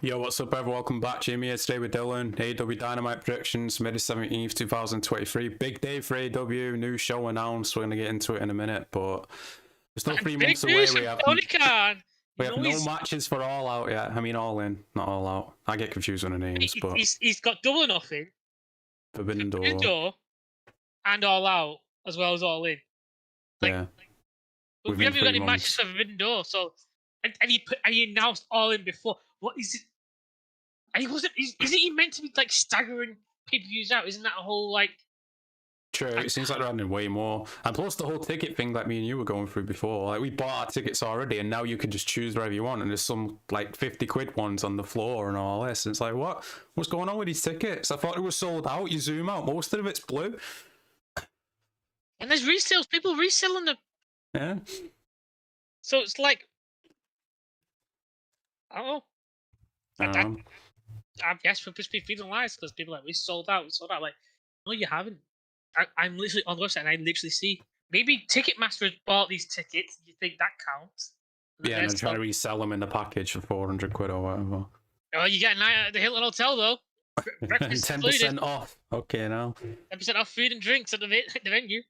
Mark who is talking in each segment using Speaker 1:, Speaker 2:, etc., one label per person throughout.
Speaker 1: Yo, what's up, everyone? Welcome back. Jimmy here today with Dylan. AEW Dynamite predictions, May 17th, 2023. Big day for AEW. New show announced. We're going to get into it in a minute, but we're still 3 months away. We have no matches for All Out yet. I mean, All In, not All Out. I get confused on the names, but
Speaker 2: he's got Double or Nothing,
Speaker 1: Forbidden Door,
Speaker 2: and All Out, as well as All In.
Speaker 1: Yeah.
Speaker 2: We haven't got any matches for Forbidden Door, so and he announced All In before. What is it? And he wasn't. Isn't he meant to be like staggering pay-per-views out? Isn't that a whole like?
Speaker 1: True, it seems like they're adding way more. And plus the whole ticket thing that me and you were going through before. Like, we bought our tickets already, and now you can just choose wherever you want, and there's some like 50 quid ones on the floor and all this. And it's like, what's going on with these tickets? I thought it was sold out. You zoom out, most of it's blue.
Speaker 2: And there's resales, people reselling them.
Speaker 1: Yeah.
Speaker 2: So it's like, I don't know. I guess we're just be feeding lies because people are like, we sold out. Like, no, you haven't. I'm literally on the website and I literally see maybe Ticketmaster bought these tickets. You think that counts?
Speaker 1: Yeah, and try to resell them in the package for 400 quid or whatever.
Speaker 2: Oh, you get a night at the Hilton Hotel though.
Speaker 1: 10% off. Okay, now
Speaker 2: 10% off food and drinks at the venue.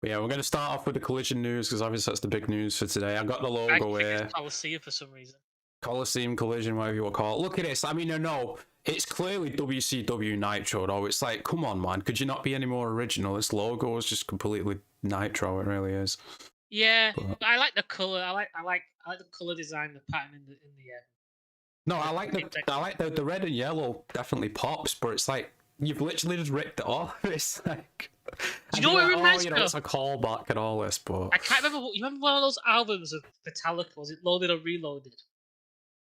Speaker 1: But yeah, we're going to start off with the Collision news because obviously that's the big news for today. I got the logo here.
Speaker 2: Coliseum for some reason.
Speaker 1: Coliseum, Collision, whatever you want to call it. Look at this. I mean, no, it's clearly WCW Nitro, though. It's like, come on, man. Could you not be any more original? This logo is just completely Nitro. It really is.
Speaker 2: Yeah, but I like the color. I like the color design, the pattern in the
Speaker 1: No, I like the red and yellow. Definitely pops, but it's like you've literally just ripped it off. It's like,
Speaker 2: do you know what it reminds me of?
Speaker 1: It's a callback and all this, but
Speaker 2: I can't remember. You remember one of those albums of Metallica? Was it Loaded or Reloaded?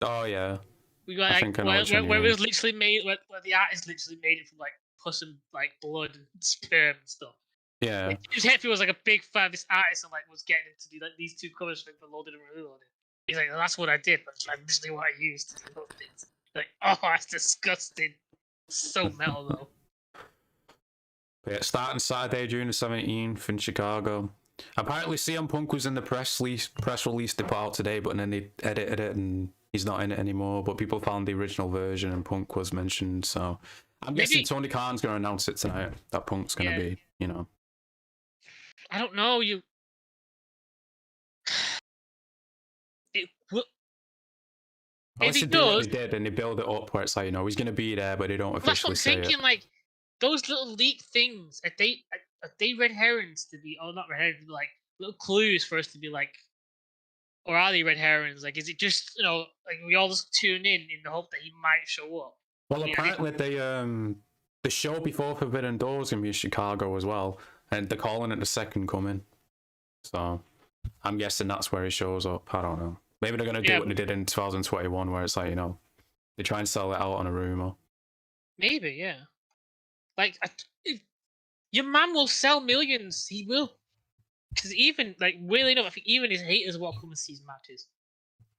Speaker 1: Oh yeah.
Speaker 2: We got like where it was literally made, where the artist literally made it from like pus and like blood and sperm and stuff.
Speaker 1: Yeah.
Speaker 2: Like, Jeffy was like a big fan of this artist and like was getting him to do like these two covers for Loaded and Reloaded. He's like, that's what I did, but it's like literally what I used. Like, oh, that's disgusting. So metal though.
Speaker 1: But yeah, starting Saturday, June the 17th in Chicago. Apparently, CM Punk was in the press release they put out today, but then they edited it and he's not in it anymore. But people found the original version and Punk was mentioned, so I'm guessing Tony Khan's going to announce it tonight. That Punk's going to be, you know.
Speaker 2: I don't know. If he does,
Speaker 1: they did, and they build it up where it's like, you know, he's going to be there, but they don't officially say it.
Speaker 2: That's what I'm thinking. Like those little leak things, are they red herrings to be? Oh, not red herrings, but like little clues for us to be like, or are they red herrings? Like, is it just, you know, like we all just tune in the hope that he might show up?
Speaker 1: Well, apparently the show before Forbidden Door is going to be in Chicago as well, and they're calling it the Second Coming. So I'm guessing that's where he shows up. I don't know. Maybe they're going to do what they did in 2021, where it's like, you know, they try and sell it out on a rumor.
Speaker 2: Maybe, yeah. Like, your man will sell millions. He will. Because even, like, weirdly enough, I think even his haters will come and see his matches.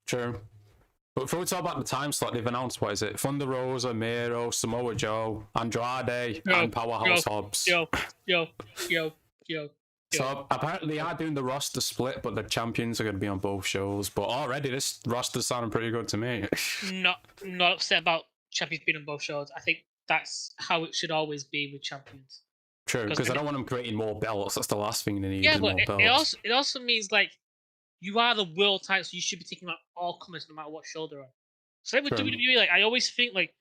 Speaker 1: True. But before we talk about the time slot, they've announced, what is it? Thunder Rosa, Miro, Samoa Joe, Andrade, and Powerhouse Hobbs.
Speaker 2: Yo.
Speaker 1: So apparently they are doing the roster split, but the champions are going to be on both shows. But already this roster's sounding pretty good to me.
Speaker 2: Not upset about champions being on both shows. I think that's how it should always be with champions.
Speaker 1: True, because I don't want them creating more belts. That's the last thing they need.
Speaker 2: Yeah, but it also means like you are the world title, so you should be taking out all comers no matter what show they're on. So like with WWE, like I always think like,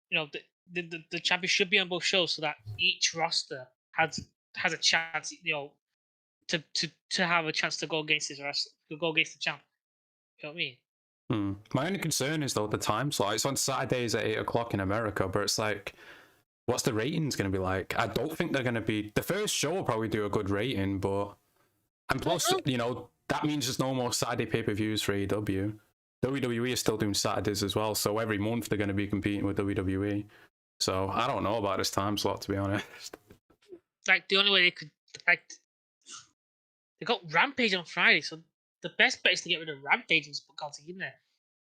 Speaker 2: you know, the champion should be on both shows so that each roster has a chance, you know, to have a chance to go against his wrestler, to go against the champ. You know what I
Speaker 1: mean? My only concern is though the time slot. It's on Saturdays at 8 o'clock in America, but it's like, what's the ratings going to be like? I don't think they're going to be. The first show will probably do a good rating, but and plus, you know, that means there's no more Saturday pay-per-views for AEW. WWE is still doing Saturdays as well, so every month they're going to be competing with WWE. So I don't know about this time slot, to be honest.
Speaker 2: Like the only way they could, like, they got Rampage on Friday, so the best bet is to get rid of Rampage and put Celtic in there.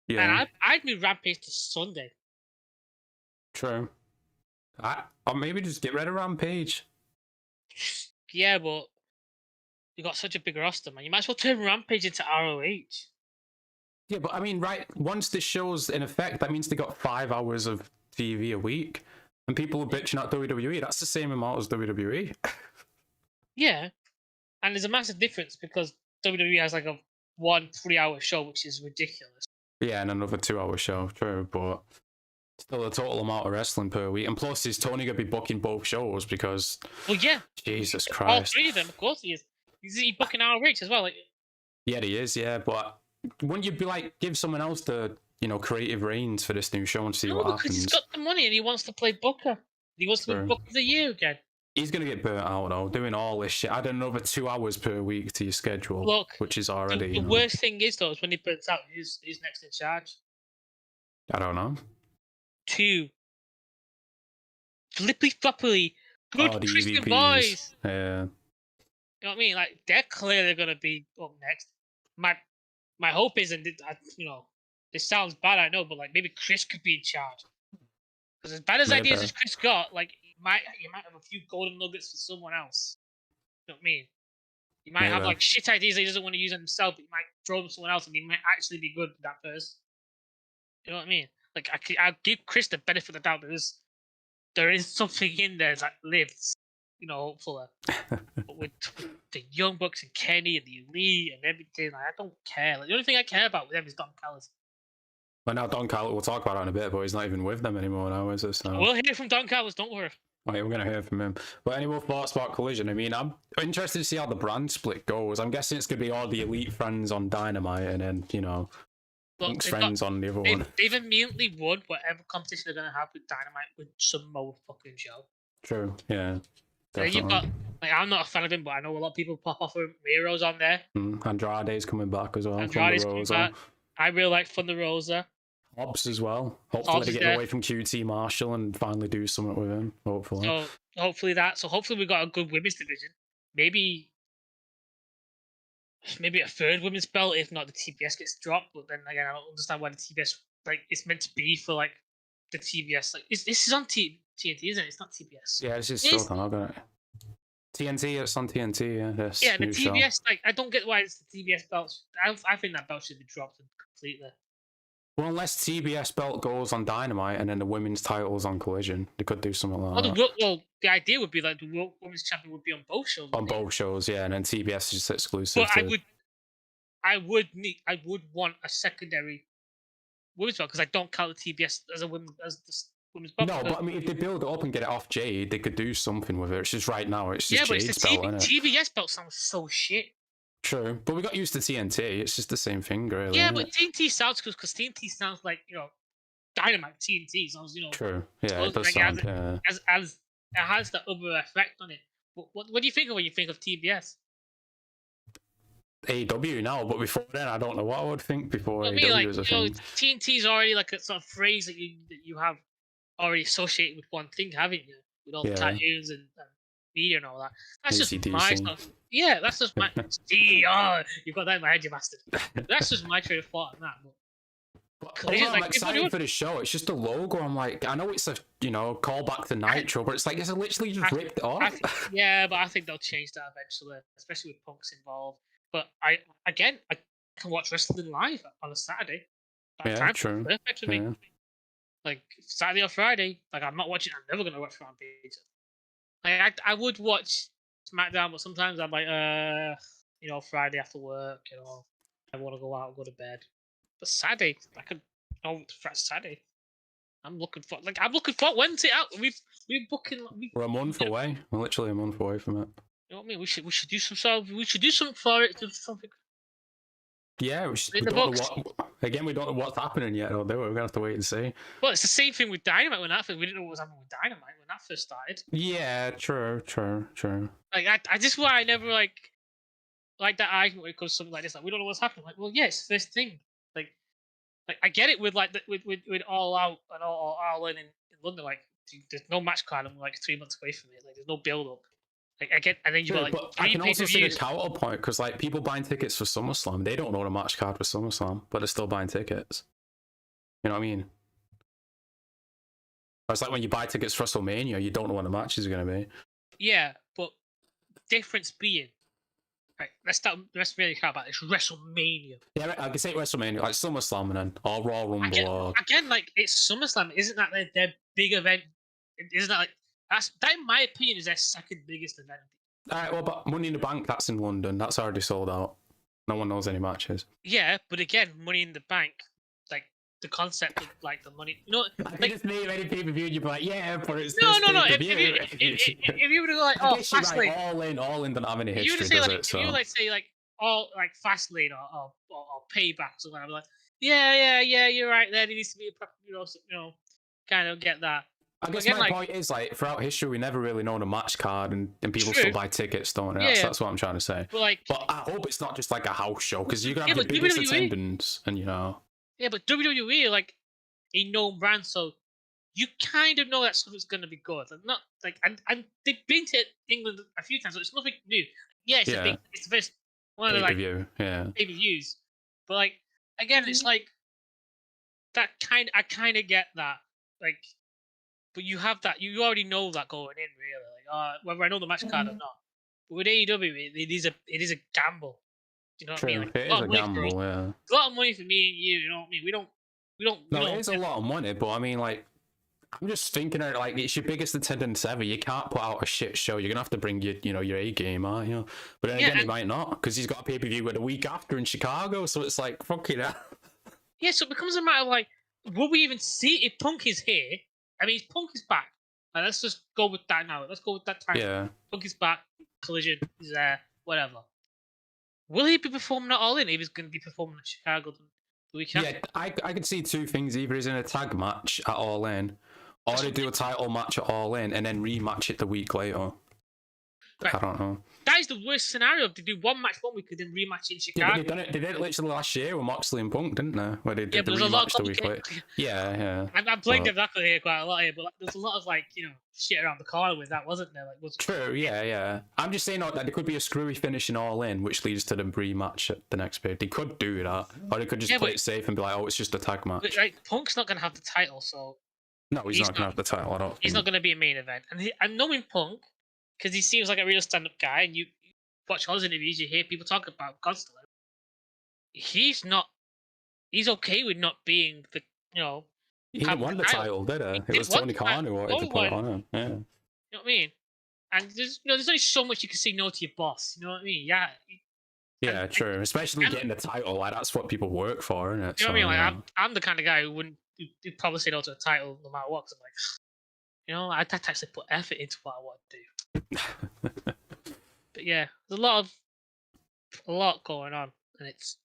Speaker 2: Yeah. And I'd move Rampage to Sunday.
Speaker 1: True. Or maybe just get rid of Rampage.
Speaker 2: Yeah, but you got such a big roster, man. You might as well turn Rampage into ROH.
Speaker 1: Yeah, but I mean, right, once this show's in effect, that means they got 5 hours of TV a week. And people are bitching at WWE. That's the same amount as WWE.
Speaker 2: Yeah, and there's a massive difference because WWE has like a 1 3 hour show, which is ridiculous.
Speaker 1: Yeah, and another 2 hour show, true, but still a total amount of wrestling per week. And plus, is Tony going to be booking both shows because.
Speaker 2: Well, yeah,
Speaker 1: Jesus
Speaker 2: all
Speaker 1: Christ.
Speaker 2: 3 of them, of course he is. He's booking our rates as well. Like,
Speaker 1: yeah, he is, yeah, but wouldn't you be like, give someone else the, creative reins for this new show and see what
Speaker 2: because
Speaker 1: happens?
Speaker 2: he's got the money and he wants to play Booker. He wants to be Booker of the Year again.
Speaker 1: He's going to get burnt out, though, doing all this shit. Add another 2 hours per week to your schedule,
Speaker 2: Look,
Speaker 1: which is already.
Speaker 2: The worst thing is, though, is when he burns out, who's next in charge?
Speaker 1: I don't know.
Speaker 2: 2. Flippy floppily. Good Christian boys.
Speaker 1: Yeah.
Speaker 2: You know what I mean? Like, they're clearly going to be up next. My hope is, and this sounds bad, I know, but like maybe Chris could be in charge. Because as bad as ideas as Chris got, like you might have a few golden nuggets for someone else. You know what I mean? He might have like shit ideas that he doesn't want to use on himself, but he might throw them to someone else, and he might actually be good with that person. You know what I mean? Like I'll give Chris the benefit of the doubt. There is something in there that lives. Hopefully. But with the Young Bucks and Kenny and the Elite and everything, like, I don't care. Like, the only thing I care about with them is Don Callis.
Speaker 1: Well, now Don Callis, we'll talk about it in a bit, but he's not even with them anymore now, is it? So.
Speaker 2: We'll hear from Don Callis, don't worry.
Speaker 1: Right, we're going to hear from him. But any more thoughts about Collision? I mean, I'm interested to see how the brand split goes. I'm guessing it's going to be all the Elite friends on Dynamite and then, Punk's friends on the other one.
Speaker 2: They've immediately won whatever competition they're going to have with Dynamite with some motherfucking show.
Speaker 1: True, yeah.
Speaker 2: You've got, I'm not a fan of him, but I know a lot of people pop off with Miro's on there.
Speaker 1: Andrade's coming back as well.
Speaker 2: Andrade's coming back. I really like Thunder Rosa.
Speaker 1: Hobbs as well. Hopefully they get away from QT Marshall and finally do something with him. Hopefully.
Speaker 2: So hopefully we've got a good women's division. Maybe a third women's belt if not the TBS gets dropped. But then again, I don't understand why the TBS it's meant to be for like the TBS. Like this is on TNT, isn't it? It's not TBS.
Speaker 1: Yeah, it's just still on, isn't it? TNT, it's on TNT, yeah. Yes,
Speaker 2: yeah, the TBS, I don't get why it's the TBS belt. I think that belt should be dropped completely.
Speaker 1: Well, unless TBS belt goes on Dynamite and then the women's title's on Collision, they could do something like that.
Speaker 2: Well, the idea would be like the women's champion would be on both shows.
Speaker 1: On both shows, yeah, and then TBS is just exclusive.
Speaker 2: But I would want a secondary women's belt because I don't count the TBS as the women's belt.
Speaker 1: No, but I mean, if they build it up and get it off Jade, they could do something with it. It's just right now, it's just Jade's belt, isn't it?
Speaker 2: TBS belt sounds so shit.
Speaker 1: True, but we got used to TNT. It's just the same thing, really.
Speaker 2: Yeah, but TNT sounds good because TNT sounds like Dynamite. TNT sounds
Speaker 1: True. Yeah, it does sound.
Speaker 2: As it has the other effect on it. What do you think of when you think of TBS?
Speaker 1: AEW now, but before then, I don't know what I would think before
Speaker 2: AEW was a thing. TNT's already like a sort of phrase that you have already associated with one thing, haven't you? With all the tattoos and media and all that. That's just my stuff. Yeah, that's just my. You've got that in my head, you bastard. That's just my train of thought on that.
Speaker 1: But I'm excited for the show. It's just a logo. I'm like, I know it's a callback to Nitro, but it's like it's literally just ripped off.
Speaker 2: But I think they'll change that eventually, especially with Punk's involved. But I can watch wrestling live on a Saturday.
Speaker 1: True.
Speaker 2: Perfect for me. Like Saturday or Friday. Like I'm not watching. I'm never gonna watch Rampage. Like I would watch SmackDown, but sometimes I'm like, Friday after work, I want to go out and go to bed. But Saturday, I could Saturday. I'm looking for Wednesday out. We're booking.
Speaker 1: We're a month away. We're literally a month away from it.
Speaker 2: You know what I mean? We should do something for it. Do something.
Speaker 1: Yeah, we don't know we don't know what's happening yet. We're gonna have to wait and see.
Speaker 2: Well, it's the same thing with Dynamite. We didn't know what was happening with Dynamite when that first started.
Speaker 1: Yeah, true.
Speaker 2: Like I just why I never like that argument when it comes to something like this. Like we don't know what's happening. Like, well, yeah, it's the first thing. Like I get it with with All Out and Allin in London. Like there's no match card. I'm like 3 months away from it. Like there's no build up. Like I get, and then you got like
Speaker 1: I can also see the counterpoint because like people buying tickets for SummerSlam, they don't know the match card for SummerSlam, but they're still buying tickets. You know what I mean? It's like when you buy tickets for WrestleMania, you don't know when the matches are going to be.
Speaker 2: Yeah, but difference being, Right, let's really care about this. WrestleMania.
Speaker 1: Yeah, I can say WrestleMania, like SummerSlam, and then or Royal Rumble.
Speaker 2: Again, like it's SummerSlam. Isn't that their big event? Isn't that like that? In my opinion, is their second biggest event.
Speaker 1: All right, well, but Money in the Bank, that's in London. That's already sold out. No one knows any matches.
Speaker 2: Yeah, but again, Money in the Bank, like the concept of like the money. You know,
Speaker 1: like just name any pay-per-view, you'd be like, yeah, but it's
Speaker 2: no.
Speaker 1: If
Speaker 2: you were to go like, oh, Fastlane,
Speaker 1: like, all in, don't have any history,
Speaker 2: you would say like,
Speaker 1: it? So.
Speaker 2: If you like say like all like Fastlane or Payback or something, I'm like, yeah, you're right. There needs to be a kind of get that.
Speaker 1: I guess my point is, like, throughout history, we never really know the match card, and people still buy tickets, don't they? That's what I'm trying to say. But I hope it's not just like a house show, because you're going to have the biggest attendance, and
Speaker 2: Yeah, but WWE, like, a known brand, so you kind of know that something's going to be good. Not like, and they've been to England a few times, so it's nothing new. Yeah, it's the first one of the, pay-per-views. But, like, again, it's like, I kind of get that. Like, but you have that, you already know that going in, really. Like, whether I know the match card or not. But with AEW, it is a gamble. You know what I mean? Like,
Speaker 1: it is a gamble, yeah.
Speaker 2: A lot of money for me and you, you know what I mean? We don't.
Speaker 1: No, it is a lot of money, but I mean, like, I'm just thinking, like, it's your biggest attendance ever. You can't put out a shit show. You're gonna have to bring your A game, aren't you? But then again, he might not, because he's got a pay-per-view the week after in Chicago, so it's like, fucking hell.
Speaker 2: Yeah, so it becomes a matter of like, will we even see if Punk is here? I mean, Punk is back. Let's just go with that now. Let's go with that time.
Speaker 1: Yeah.
Speaker 2: Punk is back. Collision is there. Whatever. Will he be performing at All In if he's going to be performing in Chicago the week after?
Speaker 1: Yeah, I could see two things. Either he's in a tag match at All In, or they do a title match at All In and then rematch it the week later. Right. I don't know.
Speaker 2: That is the worst scenario. They do one match 1 week and then rematch in Chicago.
Speaker 1: Yeah, they did it literally last year with Moxley and Punk, didn't they? Where they did the rematch the week later.
Speaker 2: Yeah. I'm playing devil's here quite a lot here, but like, there's a lot of like, shit around the corner with that, wasn't there? Like,
Speaker 1: True, yeah. I'm just saying that there could be a screwy finish in All In, which leads to the rematch at the next period. They could do that, or they could just play it safe and be like, oh, it's just a tag match.
Speaker 2: But, right, Punk's not going to have the title, so...
Speaker 1: No, he's not going to have the title, I don't think.
Speaker 2: He's not going to be a main event. And knowing Punk, because he seems like a real stand-up guy, and you watch all his interviews, you hear people talk about him constantly. He's okay with not being the,
Speaker 1: He didn't want the title, did he? It was Tony Khan who wanted to put it on him. Yeah. You
Speaker 2: know what I mean? And there's only so much you can say no to your boss. You know what I mean? Yeah.
Speaker 1: Yeah, true. Especially getting the title, like that's what people work for, isn't it?
Speaker 2: You know what I mean? Like I'm the kind of guy who'd probably say no to a title no matter what. Cause I'm like, I'd actually put effort into what I want to do. But yeah, there's a lot going on, and it's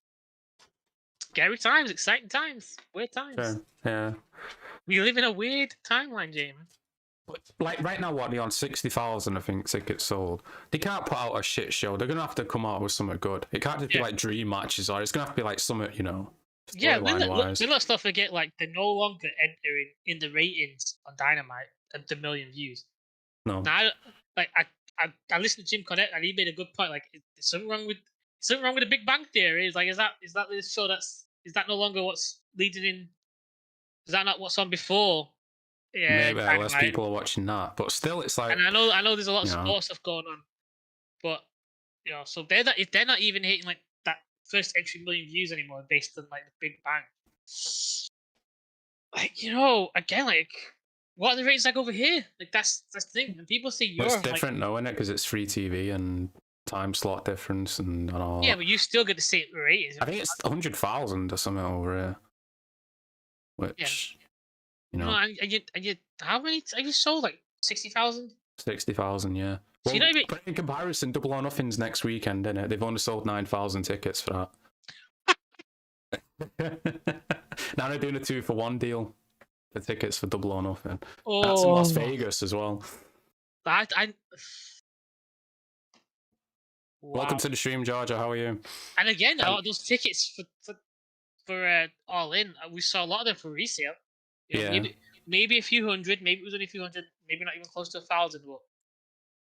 Speaker 2: scary times, exciting times, weird times.
Speaker 1: Sure. Yeah.
Speaker 2: We live in a weird timeline, Jamie.
Speaker 1: But like right now, what, they're on 60,000, I think, tickets sold. They can't put out a shit show. They're gonna have to come out with something good. It can't just be like dream matches, or it's gonna have to be like something,
Speaker 2: Yeah, let's not forget, like, they're no longer entering in the ratings on Dynamite at the million views.
Speaker 1: No.
Speaker 2: Now, I listened to Jim Cornette, and he made a good point. Like, is something wrong with the Big Bang Theory? Is that this show is that no longer what's leading in? Is that not what's on before? Yeah,
Speaker 1: maybe less people are watching that, but still, it's like.
Speaker 2: And I know there's a lot of sport stuff going on, but so if they're not even hitting like that first entry million views anymore based on like the Big Bang. Like, again, like, what are the ratings like over here? Like, that's the thing. And people say Europe.
Speaker 1: It's different, though, isn't it? Because it's free TV and time slot difference and all.
Speaker 2: Yeah, but you still get the same ratings.
Speaker 1: I think it's 100,000 or something over here. Which,
Speaker 2: and you, how many have you sold? Like 60,000?
Speaker 1: 60,000, yeah. Well, so but in comparison, Double or Nothing's next weekend, isn't it? They've only sold 9,000 tickets for that. Now they're doing a 2-for-1 deal. The tickets for Double or Nothing. Oh. That's in Las Vegas as well.
Speaker 2: Wow.
Speaker 1: Welcome to the stream, Georgia. How are you?
Speaker 2: And again, those tickets for All In, we saw a lot of them for resale. Maybe a few hundred. Maybe it was only a few hundred. Maybe not even close to 1,000. But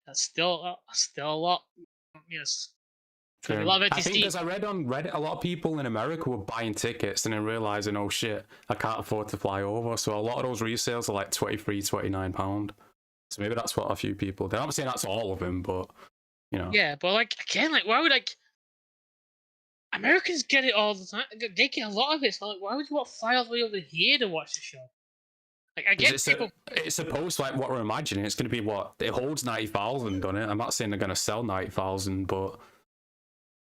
Speaker 2: that's still a lot. A lot of
Speaker 1: I think because I read on Reddit, a lot of people in America were buying tickets and then realizing, oh shit, I can't afford to fly over. So a lot of those resales are like £23, £29. So maybe that's what a few people did. I'm not saying that's all of them, but you know.
Speaker 2: Yeah, but like again, like why would like Americans get it all the time? They get a lot of it. So like, why would you want to fly all the way over here to watch the show? Like I get people.
Speaker 1: It's supposed to, like what we're imagining. It's going to be what it holds 90,000 on it. I'm not saying they're going to sell 90,000, but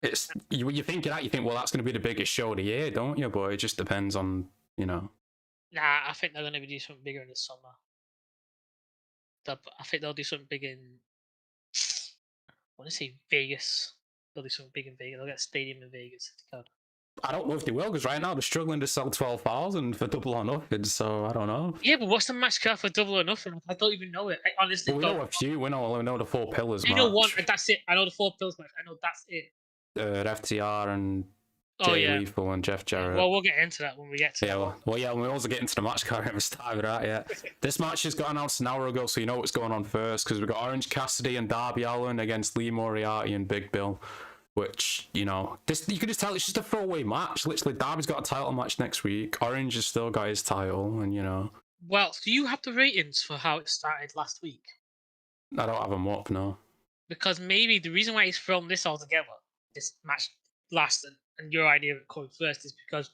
Speaker 1: it's you think that you think well that's going to be the biggest show of the year, don't you? But it just depends on
Speaker 2: Nah, I think they're going to do something bigger in the summer. I think they'll do something big in. I want to say Vegas. They'll do something big in Vegas. They'll get a stadium in Vegas.
Speaker 1: I don't know if they will because right now they're struggling to sell 12,000 for Double or Nothing. So I don't know.
Speaker 2: Yeah, but what's the match card for Double or Nothing? I don't even know it. I honestly
Speaker 1: we know a few. We know the Four Pillars.
Speaker 2: I know one, and that's it. I know the Four Pillars match. I know that's it.
Speaker 1: FTR and Jay Lethal and Jeff Jarrett.
Speaker 2: Well, we'll get into that when we get to that.
Speaker 1: Well, we also get into the match card every time, right? Yeah. This match just got announced an hour ago, so you know what's going on first because we got Orange Cassidy and Darby Allin against Lee Moriarty and Big Bill. Which, you know, this you can just tell it's just a throwaway match. Literally, Darby's got a title match next week. Orange has still got his title, and you know.
Speaker 2: Well, do you have the ratings for how it started last week?
Speaker 1: I don't have them up, no.
Speaker 2: Because maybe the reason why he's thrown this all together, this match lasted, and your idea of it coming first is because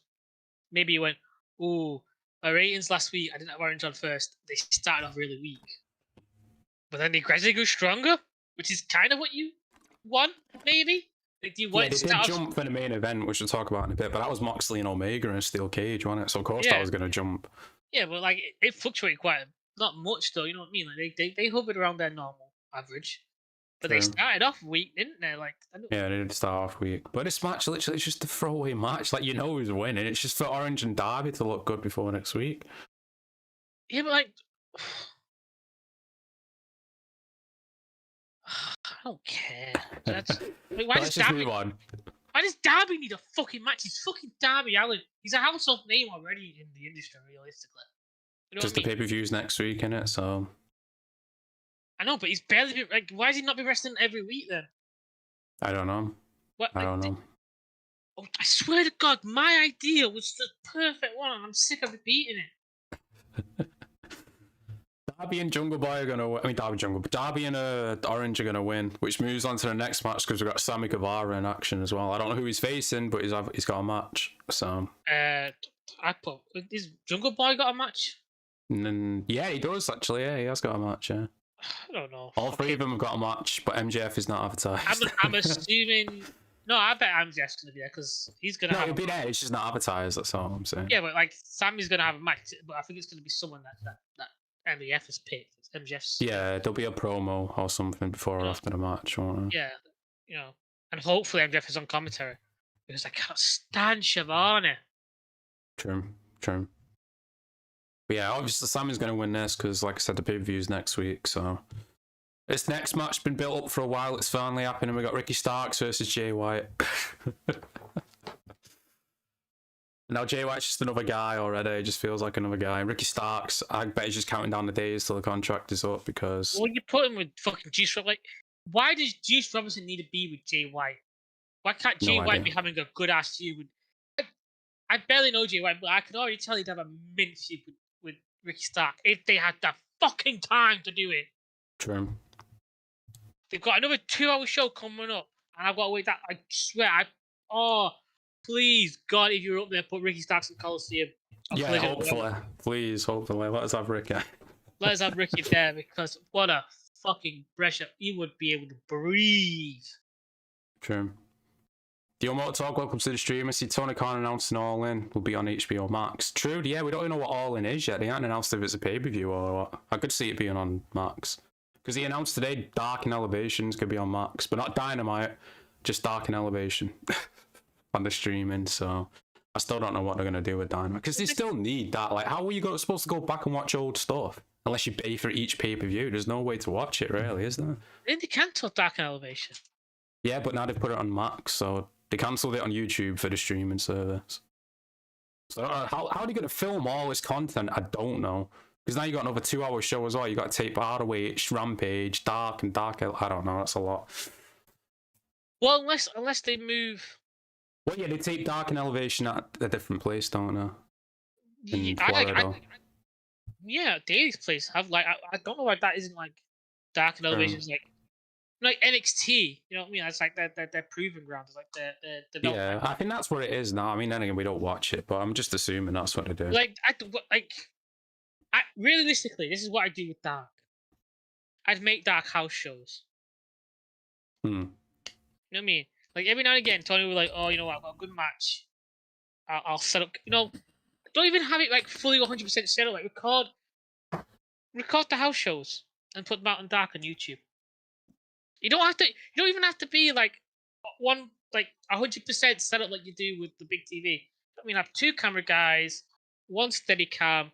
Speaker 2: maybe you went, ooh, my ratings last week, I didn't have Orange on first. They started off really weak. But then they gradually go stronger, which is kind of what you want, maybe? Like, do you want
Speaker 1: they did jump for the main event, which we'll talk about in a bit, but that was Moxley and Omega in a steel cage, wasn't it? So of course that was going to jump.
Speaker 2: Yeah, but like it fluctuated not much though, you know what I mean? Like they hovered around their normal average. But they started off weak, didn't they? Like
Speaker 1: yeah, they did start off weak. But this match literally is just a throwaway match. Like you know who's winning. It's just for Orange and Darby to look good before next week.
Speaker 2: Yeah, but like I don't care. Like, why does Darby? Why does Darby need a fucking match? He's fucking Darby Allin. He's a household name already in the industry, realistically. You know
Speaker 1: just the pay-per-views next week, innit? So.
Speaker 2: I know, but he's barely been, like. Why has he not been wrestling every week then?
Speaker 1: I don't know. I don't know.
Speaker 2: Oh, I swear to God, my idea was the perfect one, and I'm sick of repeating it.
Speaker 1: Darby and Jungle Boy are gonna win. I mean, Darby and Orange are gonna win, which moves on to the next match because we've got Sammy Guevara in action as well. I don't know who he's facing, but he's got a match. So.
Speaker 2: Is Jungle Boy got a match?
Speaker 1: Yeah, he does actually. Yeah, he has got a match. Yeah.
Speaker 2: I don't know.
Speaker 1: All three of them have got a match, but MJF is not advertised.
Speaker 2: I'm assuming. No, I bet MJF's gonna be there because he's gonna.
Speaker 1: He'll be there. It's just not advertised. That's all I'm saying.
Speaker 2: Yeah, but like Sammy's gonna have a match, but I think it's gonna be someone that MJF has picked. It's MJF's.
Speaker 1: Yeah, there'll be a promo or something before or after the match. Won't
Speaker 2: yeah, and hopefully MJF is on commentary because I can't stand Shivani.
Speaker 1: True. But yeah, obviously Sammy's going to win this because, like I said, the pay-per-view's next week. So this next match has been built up for a while. It's finally happening. We got Ricky Starks versus Jay White. Now Jay White's just another guy already. It just feels like another guy. And Ricky Starks, I bet he's just counting down the days till the contract is up because.
Speaker 2: Well, you put him with fucking Juice Robinson. Like, why does Juice Robinson need to be with Jay White? Why can't Jay White be having a good ass feud? I barely know Jay White, but I could already tell he'd have a mint feud with Ricky Stark if they had the fucking time to do it.
Speaker 1: True.
Speaker 2: They've got another 2-hour show coming up, and I've got to wait that. I swear, please, God, if you're up there, put Ricky Starks in Coliseum.
Speaker 1: Yeah, hopefully. Please, hopefully. Let us have Ricky.
Speaker 2: Let us have Ricky there, because what a fucking pressure. He would be able to breathe.
Speaker 1: True. The Mortal Talk, welcome to the stream. I see Tony Khan announcing Allin will be on HBO Max. True, yeah, we don't even know what Allin is yet. They haven't announced if it's a pay-per-view or what. I could see it being on Max. Because he announced today Dark and Elevation's could be on Max, but not Dynamite, just Dark and Elevation on the streaming, so I still don't know what they're going to do with Dynamite. Because they still need that. Like, how are you supposed to go back and watch old stuff? Unless you pay for each pay-per-view. There's no way to watch it, really, is there?
Speaker 2: Then they cancelled Dark and Elevation.
Speaker 1: Yeah, but now they've put it on Max, so they cancelled it on YouTube for the streaming service. So how are they going to film all this content? I don't know. Because now you got another 2-hour show as well. You got to tape ROH, Rampage, Dark, and Dark. I don't know. That's a lot.
Speaker 2: Well, unless they move.
Speaker 1: Well, yeah, they tape Dark and Elevation at a different place, don't they? In
Speaker 2: Florida. Yeah, Daly's place. I don't know why that isn't like Dark and Elevation is like like NXT. You know what I mean? It's like their proving ground. It's like their development.
Speaker 1: Yeah, I think that's what it is now. I mean, then again, we don't watch it, but I'm just assuming that's what it is.
Speaker 2: Like realistically, this is what I do with Dark. I'd make Dark house shows.
Speaker 1: Hmm.
Speaker 2: You know what I mean? Like every now and again, Tony will be like, "Oh, you know what? I've got a good match. I'll set up." You know, don't even have it like fully 100% set up. Like record the house shows and put them out on Dark on YouTube. You don't have to. You don't even have to be like 100% set up like you do with the big TV. I mean, have 2 camera guys, 1 steady cam.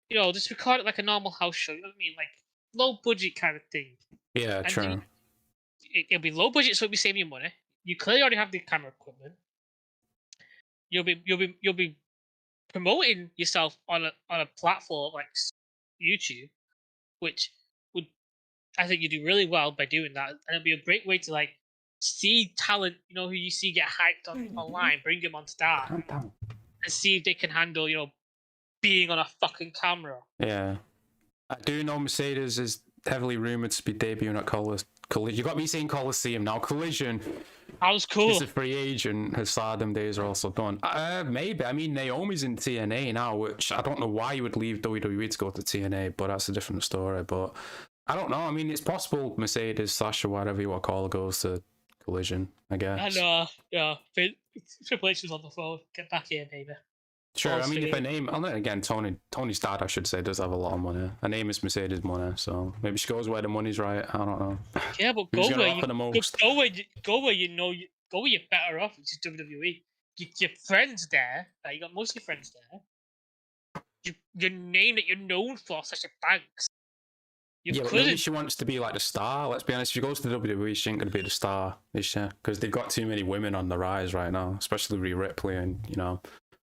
Speaker 2: You know, just record it like a normal house show. You know what I mean? Like low budget kind of thing.
Speaker 1: Yeah,
Speaker 2: And
Speaker 1: true.
Speaker 2: It'll be low budget, so it'll be saving you money. You clearly already have the camera equipment. You'll be promoting yourself on a platform like YouTube, which would, I think, you do really well by doing that, and it'd be a great way to like see talent, you know, who you see get hyped on online, bring them on Star, and see if they can handle, you know, being on a fucking camera.
Speaker 1: Yeah, I do know Mercedes is heavily rumored to be debuting at Collision. You got me saying Coliseum now. Collision.
Speaker 2: That was cool.
Speaker 1: He's a free agent. His Stardom days are also done. Maybe. I mean, Naomi's in TNA now, which I don't know why you would leave WWE to go to TNA, but that's a different story. But I don't know. I mean, it's possible Mercedes, Sasha, whatever you want to call it, goes to Collision, I guess.
Speaker 2: I know. Yeah. Triple H was on the phone. Get back here, baby.
Speaker 1: Sure. I mean, if her name, and then again, Tony's dad, I should say, does have a lot of money. Her name is Mercedes Money, so maybe she goes where the money's right. I don't know.
Speaker 2: Yeah, but go where you know go where you're better off, which is WWE. Your friends there. You got most of your friends there. Your name that you're known for, Sasha Banks.
Speaker 1: But maybe she wants to be like the star. Let's be honest. If she goes to WWE, she ain't going to be the star, is she? Because they've got too many women on the rise right now, especially Rhea Ripley and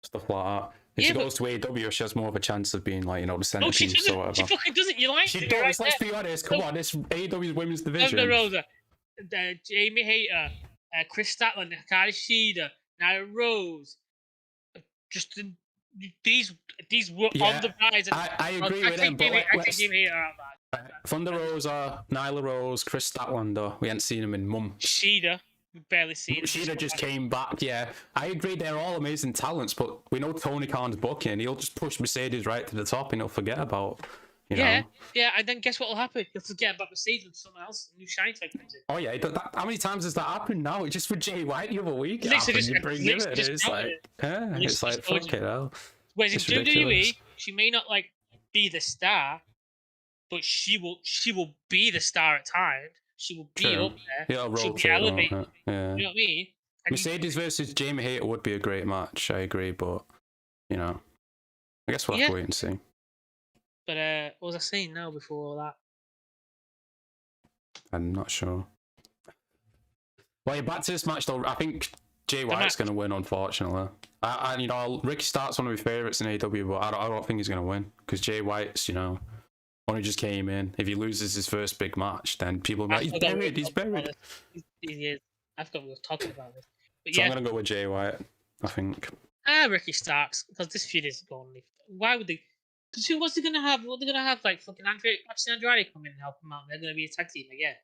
Speaker 1: stuff like that. If she goes to AEW, she has more of a chance of being like, the centerpiece or whatever.
Speaker 2: She fucking doesn't. You like
Speaker 1: she
Speaker 2: it.
Speaker 1: does.
Speaker 2: Right
Speaker 1: Let's be honest. Come on, this AEW's women's division.
Speaker 2: Rosa, Jamie Hayter, Chris Statlander, Hikaru Shida, Nyla Rose. Just these were on the rise.
Speaker 1: I agree with them, but
Speaker 2: Jamie Hayter out bad.
Speaker 1: Thunder Rosa, Nyla Rose, Chris Statlander. We hadn't seen them in months.
Speaker 2: Shida. We've barely seen him.
Speaker 1: She'd have just came back, yeah. I agree, they're all amazing talents, but we know Tony Khan's booking. He'll just push Mercedes right to the top and he'll forget about, you know.
Speaker 2: Yeah, and then guess what will happen? He'll forget about Mercedes when someone else, a new shiny type comes in.
Speaker 1: Oh, yeah, how many times has that happened now? Just with Jay White the other week,
Speaker 2: you
Speaker 1: bring him in, it's like, fuck it hell.
Speaker 2: Whereas in WWE, she may not, like, be the star, but she will be the star at times. She will be up there. She'll be elevated.
Speaker 1: Yeah.
Speaker 2: You know what I mean? And
Speaker 1: Mercedes versus Jamie Hayter would be a great match, I agree, but, I guess we'll have to wait and see.
Speaker 2: But what was I saying now before all that?
Speaker 1: I'm not sure. Well, yeah, back to this match, though. I think Jay White's going to win, unfortunately. Ricky Stark's one of my favourites in AEW, but I don't think he's going to win, because Jay White's, only just came in. If he loses his first big match, then people are like, he's buried.
Speaker 2: He is. I forgot we were talking about this. But
Speaker 1: so I'm going to go with Jay White, I think.
Speaker 2: Ricky Starks, because this feud is going. Why would they? Because what's they going to have? What are they going to have? Like fucking Andrade come in and help them out. They're going to be a tag team again.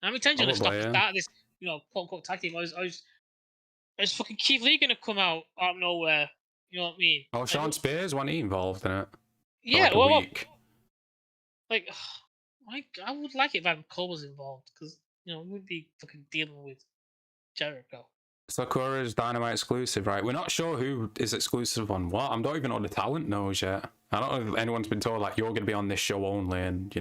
Speaker 2: How many times are you going to start this, quote unquote tag team? Is fucking Keith Lee going to come out of nowhere? You know what I mean?
Speaker 1: Oh, Sean Spears, wasn't he involved in it?
Speaker 2: Yeah, I would like it if Adam Cole was involved, because we would be fucking dealing with Jericho.
Speaker 1: Sakura's Dynamite exclusive, right? We're not sure who is exclusive on what. I don't even know the talent knows yet. I don't know if anyone's been told like you're going to be on this show only, and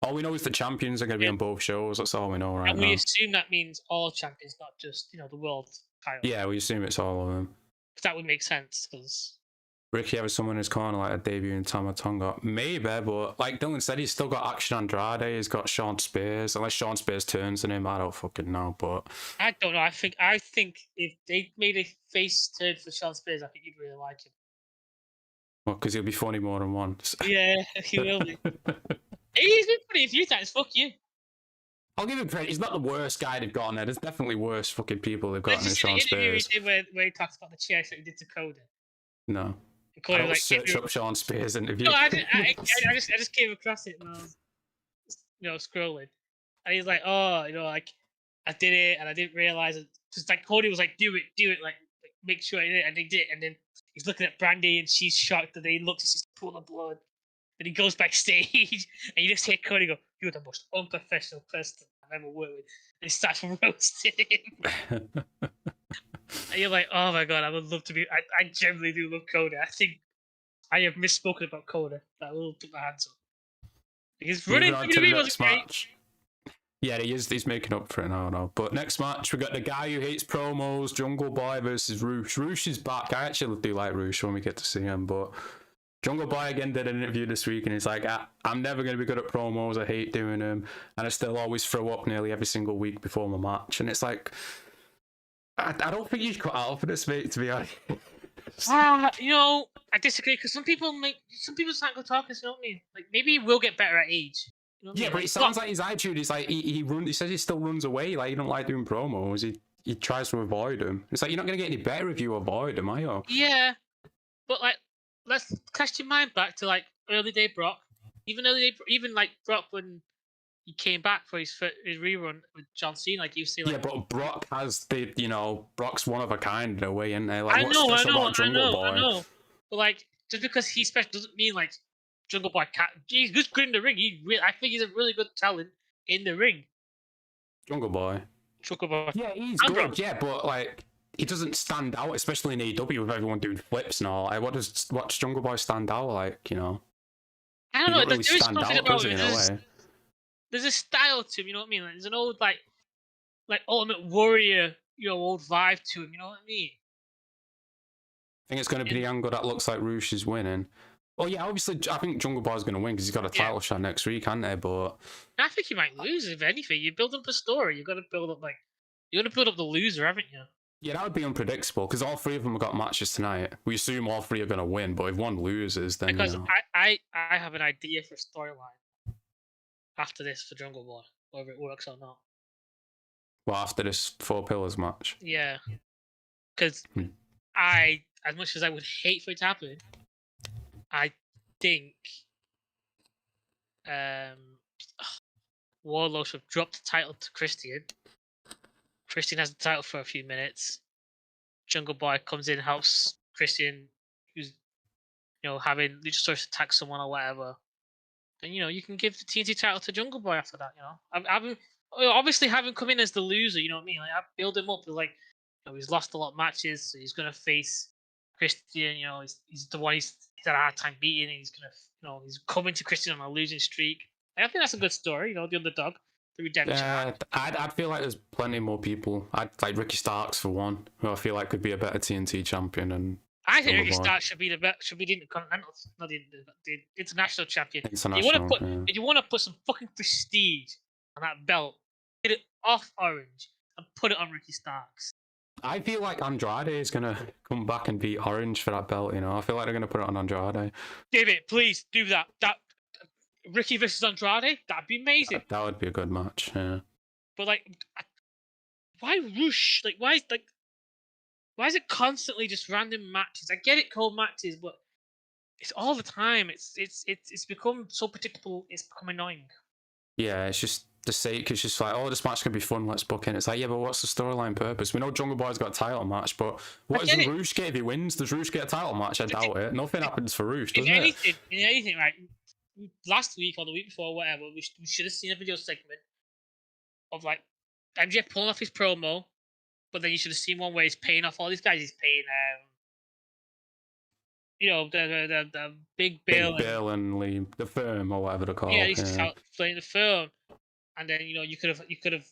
Speaker 1: all we know is the champions are going to be on both shows. That's all we know right now.
Speaker 2: And we assume that means all champions, not just the world title.
Speaker 1: Yeah, we assume it's all of them.
Speaker 2: That would make sense, because
Speaker 1: Ricky has someone in his corner like a debut in Tama Tonga. Maybe, but like Dylan said, he's still got Action Andrade, he's got Sean Spears. Unless Sean Spears turns on him, I don't fucking know. But
Speaker 2: I don't know. I think if they made a face turn for Sean Spears, I think you'd really like him.
Speaker 1: Well, because he'll be funny more than once.
Speaker 2: Yeah, he will be. He's been funny a few times. Fuck you.
Speaker 1: I'll give him credit. He's not the worst guy they've got on there. There's definitely worse fucking people they've got in Sean Spears.
Speaker 2: Where he talks about the chairs that he did to Coda.
Speaker 1: No. I don't search up Sean Spears interview.
Speaker 2: No, I just came across it when I was, scrolling. and he's like, oh, like I did it, and I didn't realize it. Just like Cody was like, do it, like make sure I did it, and they did, and then he's looking at Brandy, and she's shocked, and then he looks, and she's full of blood. Then he goes backstage, and you just hear Cody go, "You're the most unprofessional person I've ever worked with." And he starts roasting him. And you're like, "Oh my god, I would love to be." I genuinely do love Cody. I think I have misspoken about Cody. I will put my hands up. He's running WWE was great.
Speaker 1: Yeah, he's making up for it now. But next match, we got the guy who hates promos, Jungle Boy versus Roosh. Roosh is back. I actually do like Roosh when we get to see him, but Jungle Boy again did an interview this week, and he's like, I'm never going to be good at promos. I hate doing them, and I still always throw up nearly every single week before my match. And it's like, I don't think he's cut out for this, mate, to be honest.
Speaker 2: I disagree, because some people aren't good talkers, you know what I mean? Like, maybe he will get better at age. You know what I mean?
Speaker 1: But it sounds like his attitude is like he says he still runs away, like he don't like doing promos. He tries to avoid them. It's like, you're not going to get any better if you avoid them, are you?
Speaker 2: Yeah, but like, let's cast your mind back to like early day Brock. Even like Brock when he came back for his rerun with John Cena, like you see. Like,
Speaker 1: yeah, but Brock has Brock's one of a kind in a way, isn't they? Like,
Speaker 2: I know. But like, just because he's special doesn't mean like Jungle Boy can't. He's good in the ring. I think he's a really good talent in the ring.
Speaker 1: Jungle Boy. Yeah, he's good. Brock. Yeah, but like, he doesn't stand out, especially in AEW with everyone doing flips and all. Like, what does Jungle Boy stand out like?
Speaker 2: I don't know.
Speaker 1: Really stand out, does he, in a way?
Speaker 2: There's a style to him, you know what I mean? Like, there's an old like Ultimate Warrior, old vibe to him, you know what I mean?
Speaker 1: I think it's going to be the angle that looks like Roosh is winning. Oh yeah, obviously, I think Jungle Boy's going to win because he's got a title shot next week, hasn't he? But
Speaker 2: I think he might lose. If anything, you build up a story. You got to build up the loser, haven't you?
Speaker 1: Yeah, that would be unpredictable because all three of them have got matches tonight. We assume all three are going to win, but if one loses, then
Speaker 2: because I have an idea for storyline after this for Jungle Boy, whether it works or not.
Speaker 1: Well, after this 4 Pillars match.
Speaker 2: Yeah, because as much as I would hate for it to happen, I think Wardlow should drop the title to Christian. Christian has the title for a few minutes. Jungle Boy comes in, helps Christian, who's having Luchasaurus attack someone or whatever. And you can give the TNT title to Jungle Boy after that. Obviously having come in as the loser, you know what I mean? Like, I build him up as like, he's lost a lot of matches, so he's gonna face Christian. He's the one he's had a hard time beating. And he's gonna, he's coming to Christian on a losing streak. I think that's a good story. The underdog, the redemption.
Speaker 1: I'd feel like there's plenty more people. I'd like Ricky Starks for one, who I feel like could be a better TNT champion. And
Speaker 2: I think Ricky Starks should be the Intercontinental, not the international champion.
Speaker 1: International,
Speaker 2: if you want to put some fucking prestige on that belt, get it off Orange and put it on Ricky Starks.
Speaker 1: I feel like Andrade is going to come back and beat Orange for that belt, I feel like they're going to put it on Andrade.
Speaker 2: David, please do that. Ricky versus Andrade, that'd be amazing.
Speaker 1: That would be a good match, yeah.
Speaker 2: But like, why Roosh? Like, why is it constantly just random matches? I get it, cold matches, but it's all the time. It's become so predictable. It's become annoying.
Speaker 1: Yeah, it's just the sake. It's just like, oh, this match could be fun. Let's book in. It's like, yeah, but what's the storyline purpose? We know Jungle Boy's got a title match, but what does Roosh get if he wins? Does Roosh get a title match? I doubt it. Nothing happens for Roosh, does it?
Speaker 2: In anything, right? Last week or the week before, whatever, we should have seen a video segment of like MJF pulling off his promo, but then you should have seen one where he's paying off all these guys. He's paying, the Big Bill,
Speaker 1: and Lee, the firm or whatever they're called.
Speaker 2: Yeah, he's playing the firm, and then you could have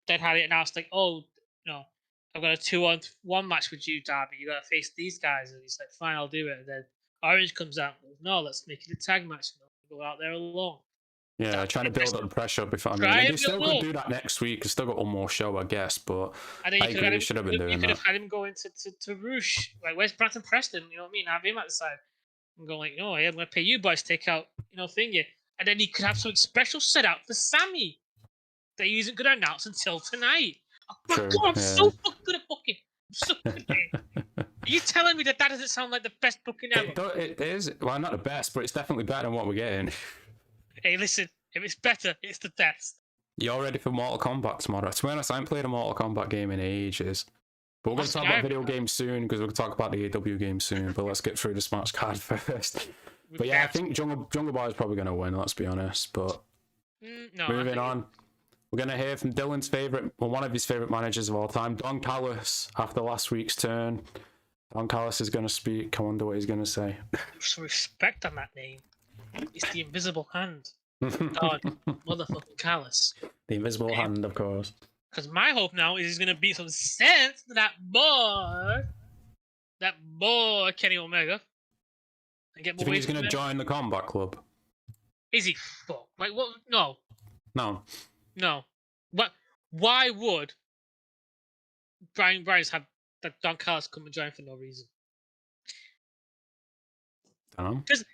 Speaker 2: then had it announced like, oh, I've got a 2-on-1 match with you, Darby. You got to face these guys, and he's like, fine, I'll do it. And then Orange comes out, and goes, no, let's make it a tag match. Go out there alone.
Speaker 1: Yeah, trying to build up the pressure before. They still could do that next week. They've still got one more show, I guess. But I agree, they should have been doing that. You could have
Speaker 2: had him go to Roosh. Like, where's Branton Preston? You know what I mean? Have him at the side. I'm going like, oh, yeah, I'm going to pay you boys to take out, thingy. And then he could have something special set out for Sammy that he isn't going to announce until tonight. Oh, God, I'm so fucking good at booking. I'm so good at it. Are you telling me that doesn't sound like the best booking ever?
Speaker 1: It is. Well, not the best, but it's definitely better than what we're getting.
Speaker 2: Hey, listen. If it's better, it's the best.
Speaker 1: You're ready for Mortal Kombat tomorrow? To be honest, I haven't played a Mortal Kombat game in ages. But we're going to talk about video games soon, because we're going to talk about the AEW game soon. But let's get through the Smash card first. But yeah, I think Jungle Boy is probably going to win, let's be honest. But moving on, we're going to hear from Dylan's favourite, well, one of his favourite managers of all time, Don Callis, after last week's turn. Don Callis is going to speak. I wonder what he's going to say.
Speaker 2: Some respect on that name. It's the invisible hand. Don motherfucking Callis.
Speaker 1: The invisible hand, of course.
Speaker 2: Because my hope now is he's going to be some sense to that boy Kenny Omega. And get
Speaker 1: Do you think he's going to join the Combat Club?
Speaker 2: Is he? Fuck. Like, what? No.
Speaker 1: No.
Speaker 2: What? Why would Brian Bryce have that Don Callis come and join for no reason?
Speaker 1: I don't know.
Speaker 2: Because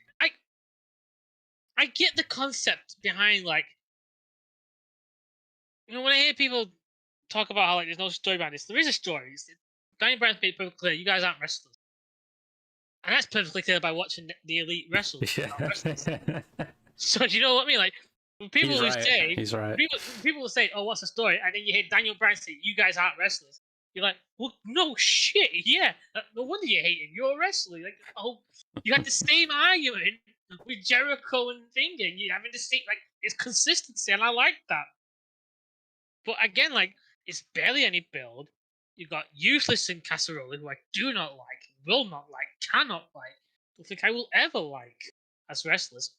Speaker 2: I get the concept behind, like, you know, when I hear people talk about how, like, there's no story behind this, there is a story. Danny Bryan's made it perfectly clear, you guys aren't wrestlers. And that's perfectly clear by watching the Elite wrestle. So, do you know what I mean? Like, when people say,
Speaker 1: he's right.
Speaker 2: People will say, oh, what's the story? And then you hear Daniel Bryan say, you guys aren't wrestlers. You're like, well, no shit, yeah. No wonder you're hating. You're a wrestler. Like, oh, you had the same argument with Jericho and Finger. You're having the same, like, it's consistency, and I like that. But again, like, it's barely any build. You got Useless and Casserole, who I do not like, will not like, cannot like, don't think I will ever like as wrestlers.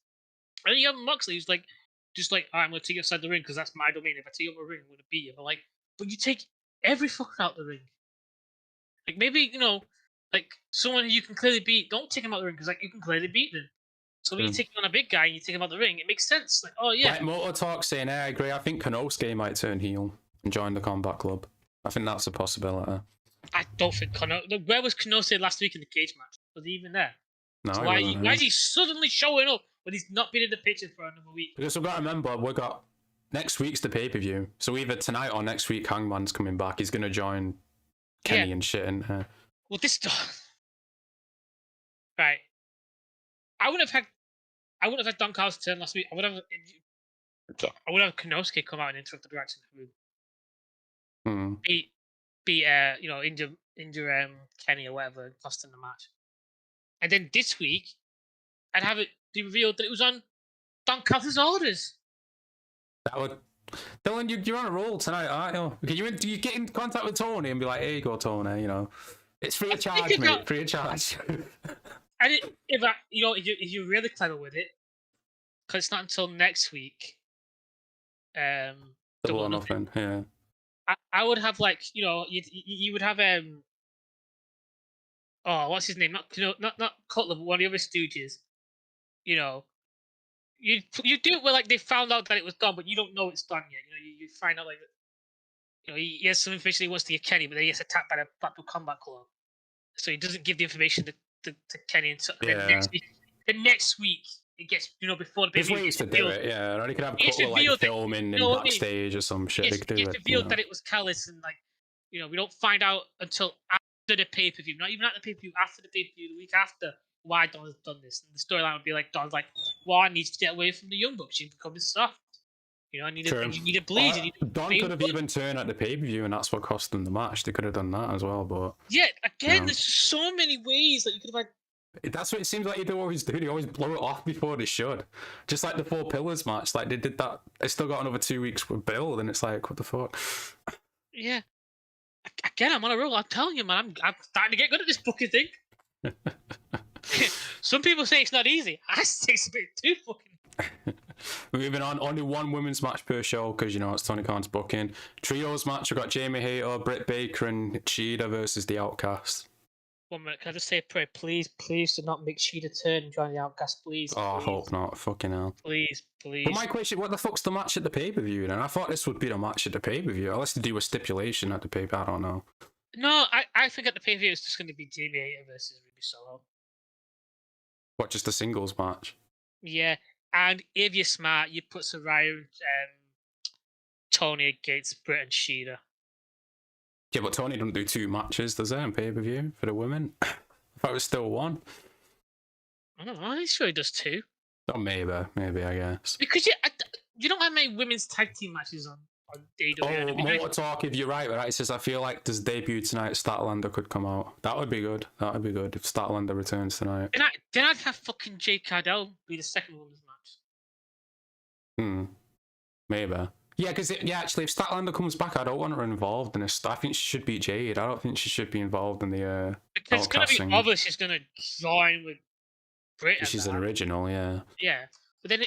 Speaker 2: And then you have Moxley, who's like, just like, all right, I'm going to take you outside the ring because that's my domain. If I take you over the ring, I'm going to beat you. But like, but you take every fucker out the ring. Like, maybe, you know, like, someone who you can clearly beat, don't take him out the ring because, like, you can clearly beat them. So when you take on a big guy and you take him out the ring, it makes sense. Like, oh, yeah.
Speaker 1: Like Motor Talk saying, I agree. I think Konosuke might turn heel and join the Combat Club. I think that's a possibility.
Speaker 2: I don't think Konosuke... Where was Konosuke last week in the cage match? Was he even there?
Speaker 1: No,
Speaker 2: So why is he suddenly showing up when he's not been in the picture for another week?
Speaker 1: Because we've got to remember, we've got... Next week's the pay-per-view. So either tonight or next week, Hangman's coming back. He's going to join Kenny and shit. And,
Speaker 2: well, this... Right. I wouldn't have had Don Callis turn last week. I would have Konosuke come out and interrupt the direction. Beat you know, injure Kenny or whatever, and cost him the match. And then this week, I'd have it be revealed that it was on Don Callis' orders.
Speaker 1: That would... Dylan, you're on a roll tonight, aren't you? Do you get in contact with Tony and be like, "Here you go, Tony," you know? It's free of charge, mate. Free of charge.
Speaker 2: And if you're really clever with it, because it's not until next week.
Speaker 1: Double or nothing, yeah.
Speaker 2: I would have, like, you know, you would have oh, what's his name? Not Cutler, but one of the other Stooges. You know, you do it where, like, they found out that it was done, but you don't know it's done yet. You know, you find out, like, you know, he has some information he wants to give Kenny, but then he gets attacked by the Blackpool Combat Club, so he doesn't give the information to Kenny until the next week. It gets, you know, before the
Speaker 1: baby. There's ways to do it, yeah. Or he could have a couple of, like, filming and backstage or some shit.
Speaker 2: It's revealed that it was Callis, and, like, you know, we don't find out until after the pay-per-view. Not even at the pay-per-view, after the pay-per-view, the week after, why Don has done this. And the storyline would be like, Don's like, well, I need to get away from the Young Bucks. You become soft. You know, you need a bleed.
Speaker 1: Don could have even turned at the pay-per-view, and that's what cost them the match. They could have done that as well, but...
Speaker 2: Yeah, again, there's so many ways that you could have had.
Speaker 1: That's what it seems like they always do. They always blow it off before they should. Just like the Four Pillars match. Like, they did that. They still got another 2 weeks with build, and it's like, what the fuck?
Speaker 2: Yeah. Again, I'm on a roll. I'm telling you, man. I'm starting to get good at this booking thing. Some people say it's not easy. I say it's a bit too fucking...
Speaker 1: Moving on, only one women's match per show because, you know, it's Tony Khan's booking. Trios match, we've got Jamie Hayter, Britt Baker, and Shida versus the Outcasts.
Speaker 2: 1 minute, can I just say a prayer? Please do not make Shida turn and join the Outcasts, please.
Speaker 1: Oh, I hope not. Fucking hell.
Speaker 2: Please.
Speaker 1: But my question, what the fuck's the match at the pay-per-view then? I thought this would be the match at the pay-per-view. Unless they do a stipulation at the pay-per-view, I don't know.
Speaker 2: No, I think at the pay-per-view it's just going to be Jamie Hayter versus Ruby Soho.
Speaker 1: What, just a singles match?
Speaker 2: Yeah, and if you're smart, you put Saraya and Tony against Britt and Shida.
Speaker 1: Yeah, but Tony doesn't do 2 matches, does he, on pay-per-view for the women? I thought it was still 1.
Speaker 2: I don't know, I'm sure he does 2.
Speaker 1: Oh, maybe, I guess.
Speaker 2: Because You don't have many women's tag team matches on AEW.
Speaker 1: Oh, more talk if you're right, right? It says, I feel like this debut tonight, Statlander could come out. That would be good. That would be good if Statlander returns tonight.
Speaker 2: Then I'd have fucking Jade Cargill be the second women's match.
Speaker 1: Maybe. Yeah, because actually, if Statlander comes back, I don't want her involved in this. I think she should be Jade. I don't think she should be involved in the
Speaker 2: because it's gonna be obvious she's gonna join with Britt.
Speaker 1: She's an original, yeah.
Speaker 2: Yeah, but then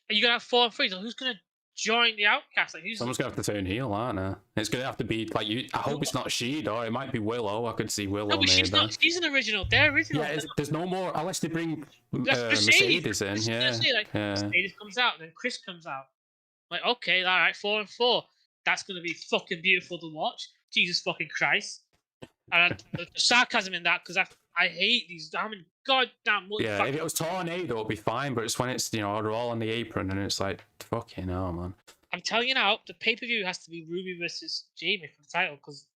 Speaker 2: you're gonna have 4 and 3. So who's gonna join the Outcasts? Like,
Speaker 1: Someone's gonna have to turn heel, aren't they? It's gonna have to be like you. I hope it's not Shida, or it might be Willow. I could see Willow.
Speaker 2: No, but
Speaker 1: maybe.
Speaker 2: she's an original. They're original.
Speaker 1: Yeah, there's no more unless they bring Mercedes in. Yeah,
Speaker 2: Mercedes comes out, and then Chris comes out. Like, okay, all right, 4 and 4. That's gonna be fucking beautiful to watch. Jesus fucking Christ! And the sarcasm in that, because I hate these damn goddamn.
Speaker 1: Yeah, if it was Tornado, it'd be fine. But it's when it's they're all on the apron, and it's like fucking hell, man.
Speaker 2: I'm telling you now, the pay-per-view has to be Ruby versus Jamie for the title, because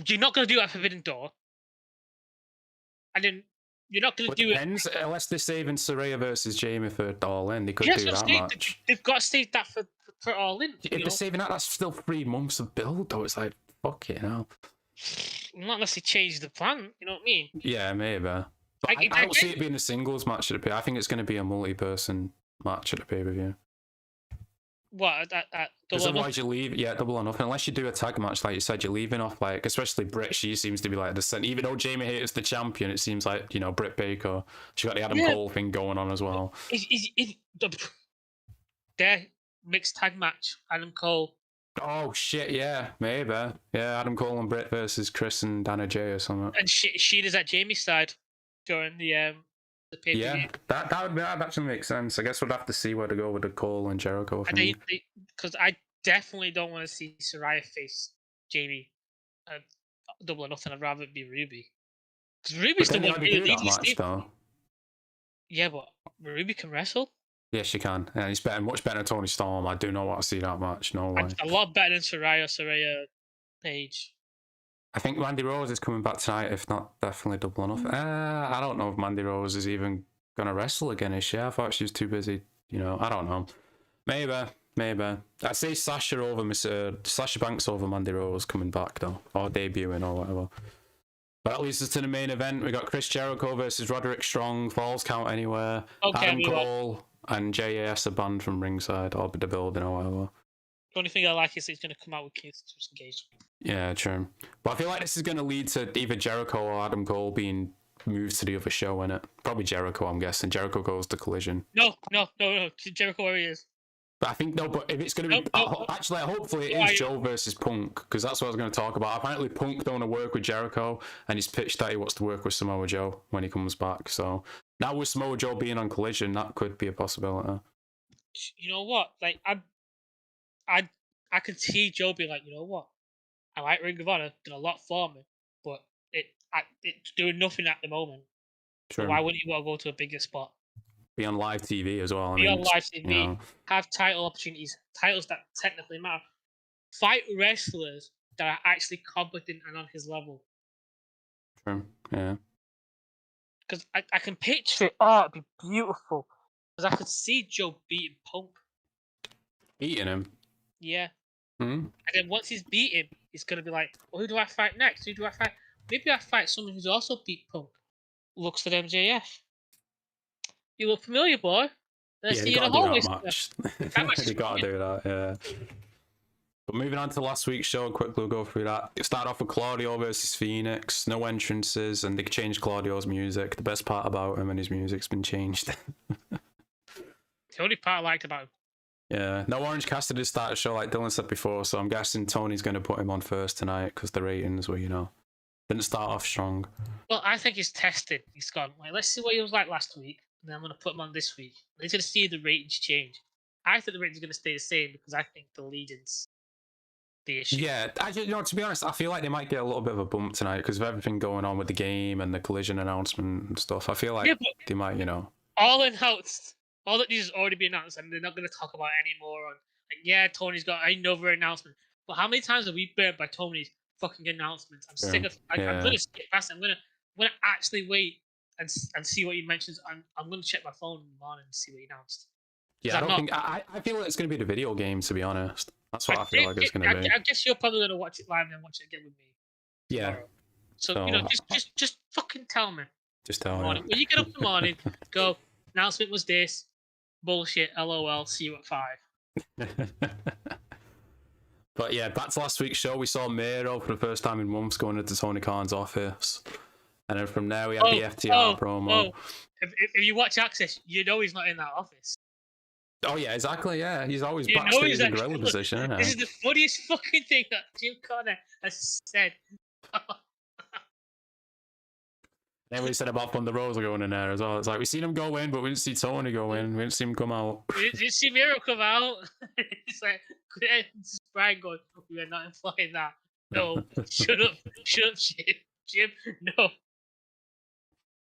Speaker 2: you're not gonna do that Forbidden Door, and then you're not gonna do
Speaker 1: it unless they're saving Saraya versus Jamie for Allin. They could do that match.
Speaker 2: They've got to save that for Allin.
Speaker 1: If they're saving that, that's still 3 months of build, though. It's like fucking hell.
Speaker 2: Not unless they change the plan, you know what I mean?
Speaker 1: Yeah, maybe. But I don't see it being a singles match at the pay. I think it's going to be a multi-person match at the pay-per-view.
Speaker 2: What?
Speaker 1: Because otherwise you leave, double or nothing. Unless you do a tag match, like you said, you're leaving off, like, especially Britt, she seems to be like the center. Even though Jamie Hayter's the champion, it seems like, Britt Baker, she got the Adam Cole thing going on as well.
Speaker 2: Their mixed tag match, Adam Cole.
Speaker 1: Oh shit! Yeah, maybe. Yeah, Adam Cole and Britt versus Chris and Dana J or something.
Speaker 2: And Shida's at Jamie's side during the pay-per-view.
Speaker 1: Yeah, that actually makes sense. I guess we'd have to see where to go with the Cole and Jericho thing.
Speaker 2: Because I definitely don't want to see Saraya face Jamie. Double or nothing. I'd rather it be Ruby. Because Ruby's the one who leads
Speaker 1: match, though.
Speaker 2: Yeah, but Ruby can wrestle.
Speaker 1: Yes, she can. And he's much better than Tony Storm. I do not want to see that match. No way.
Speaker 2: A lot better than Saraya Page.
Speaker 1: I think Mandy Rose is coming back tonight, if not definitely double or nothing. I don't know if Mandy Rose is even going to wrestle again, is she? I thought she was too busy. I don't know. Maybe. I'd say Sasha Banks over Mandy Rose coming back, though. Or debuting or whatever. But that leads us to the main event. We got Chris Jericho versus Roderick Strong. Falls count anywhere.
Speaker 2: Okay,
Speaker 1: Adam Cole and JAS are banned from ringside or the building or whatever.
Speaker 2: The only thing I like is he's going to come out with Keith engaged.
Speaker 1: Yeah, true. But I feel like this is going to lead to either Jericho or Adam Cole being moved to the other show, innit? Probably Jericho, I'm guessing. Jericho goes to Collision.
Speaker 2: No. Jericho where he is.
Speaker 1: But I think, but if it's going to be... Actually, hopefully it is Joe versus Punk, because that's what I was going to talk about. Apparently Punk don't want to work with Jericho, and he's pitched that he wants to work with Samoa Joe when he comes back. So now with Samoa Joe being on Collision, that could be a possibility.
Speaker 2: You know what? Like, I could see Joe being like, you know what? I like Ring of Honor, done a lot for me, but it's doing nothing at the moment.
Speaker 1: True.
Speaker 2: So why wouldn't you want to go to a bigger spot?
Speaker 1: Be on live TV as well.
Speaker 2: On live TV. Have title opportunities, titles that technically matter. Fight wrestlers that are actually competent and on his level.
Speaker 1: True. Yeah.
Speaker 2: Because I can picture it. Oh, it'd be beautiful. Because I could see Joe beating Punk.
Speaker 1: Beating him?
Speaker 2: Yeah.
Speaker 1: Mm-hmm.
Speaker 2: And then once he's beat him, he's going to be like, well, who do I fight next? Who do I fight? Maybe I fight someone who's also beat Punk. Looks for MJF. You look familiar, boy. Let's see you in the hallway.
Speaker 1: You gotta do that, yeah. But moving on to last week's show, quickly we'll go through that. It started off with Claudio versus Phoenix, no entrances, and they changed Claudio's music. The best part about him and his music's been changed.
Speaker 2: The only part I liked about him.
Speaker 1: Yeah, no Orange Cassidy to start the show like Dylan said before, so I'm guessing Tony's going to put him on first tonight because the ratings were, didn't start off strong.
Speaker 2: Well, I think he's tested. He's gone, let's see what he was like last week, and then I'm going to put him on this week. And he's going to see the ratings change. I think the ratings are going to stay the same because I think the lead-in's the issue.
Speaker 1: Yeah, to be honest, I feel like they might get a little bit of a bump tonight because of everything going on with the game and the Collision announcement and stuff. I feel like they might,
Speaker 2: All announced. All that needs has already been announced, and they're not going to talk about it anymore. And Tony's got another announcement. But how many times have we burned by Tony's fucking announcements? I'm sick of. I'm going to skip past it. I'm going to actually wait and see what he mentions. I'm going to check my phone in the morning and see what he announced.
Speaker 1: Yeah, I feel like it's going to be the video game, to be honest. That's what I feel like it's going to be.
Speaker 2: I guess you're probably going to watch it live and then watch it again with me.
Speaker 1: Yeah.
Speaker 2: Tomorrow. So, just fucking tell me.
Speaker 1: Just tell me.
Speaker 2: When you get up in the morning, go, announcement was this. Bullshit, LOL, see you at 5.
Speaker 1: But yeah, back to last week's show, we saw Miro for the first time in months going into Tony Khan's office. And then from there, we had the FTR promo.
Speaker 2: If you watch Access, you know he's not in that office.
Speaker 1: Oh, yeah, exactly, yeah. He's always backstage in gorilla position, isn't he?
Speaker 2: This is the funniest fucking thing that Jim Cornette has said.
Speaker 1: Then we said about Thunder Rosa going in there as well. It's like, we seen him go in, but we didn't see Tony go in. We didn't see him come out.
Speaker 2: We didn't see Miro come out. It's like, Brian going, we are not implying that. No, shut up, Jim, no.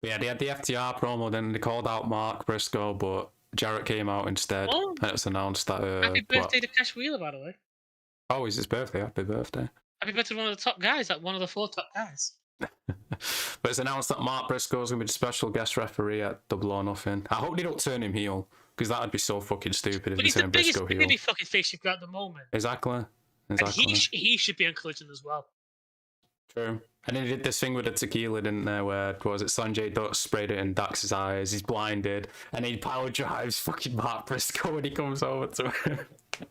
Speaker 1: Yeah, they had the FTR promo, then they called out Mark Briscoe, but Jarrett came out instead. And it's announced that...
Speaker 2: happy birthday to Cash Wheeler, by the way.
Speaker 1: Oh, it's his birthday. Happy birthday.
Speaker 2: Happy birthday to one of the top guys, like one of the 4 top guys.
Speaker 1: But it's announced that Mark Briscoe is going to be the special guest referee at Double or Nothing. I hope they don't turn him heel, because that would be so fucking stupid if they turn Briscoe heel.
Speaker 2: He's the biggest fucking face you've got at the moment.
Speaker 1: Exactly.
Speaker 2: And he should be on Collision as well.
Speaker 1: True. And then he did this thing with the tequila, didn't there, where, was it Sanjay Dutt sprayed it in Dax's eyes, he's blinded, and he power drives fucking Mark Briscoe when he comes over to him.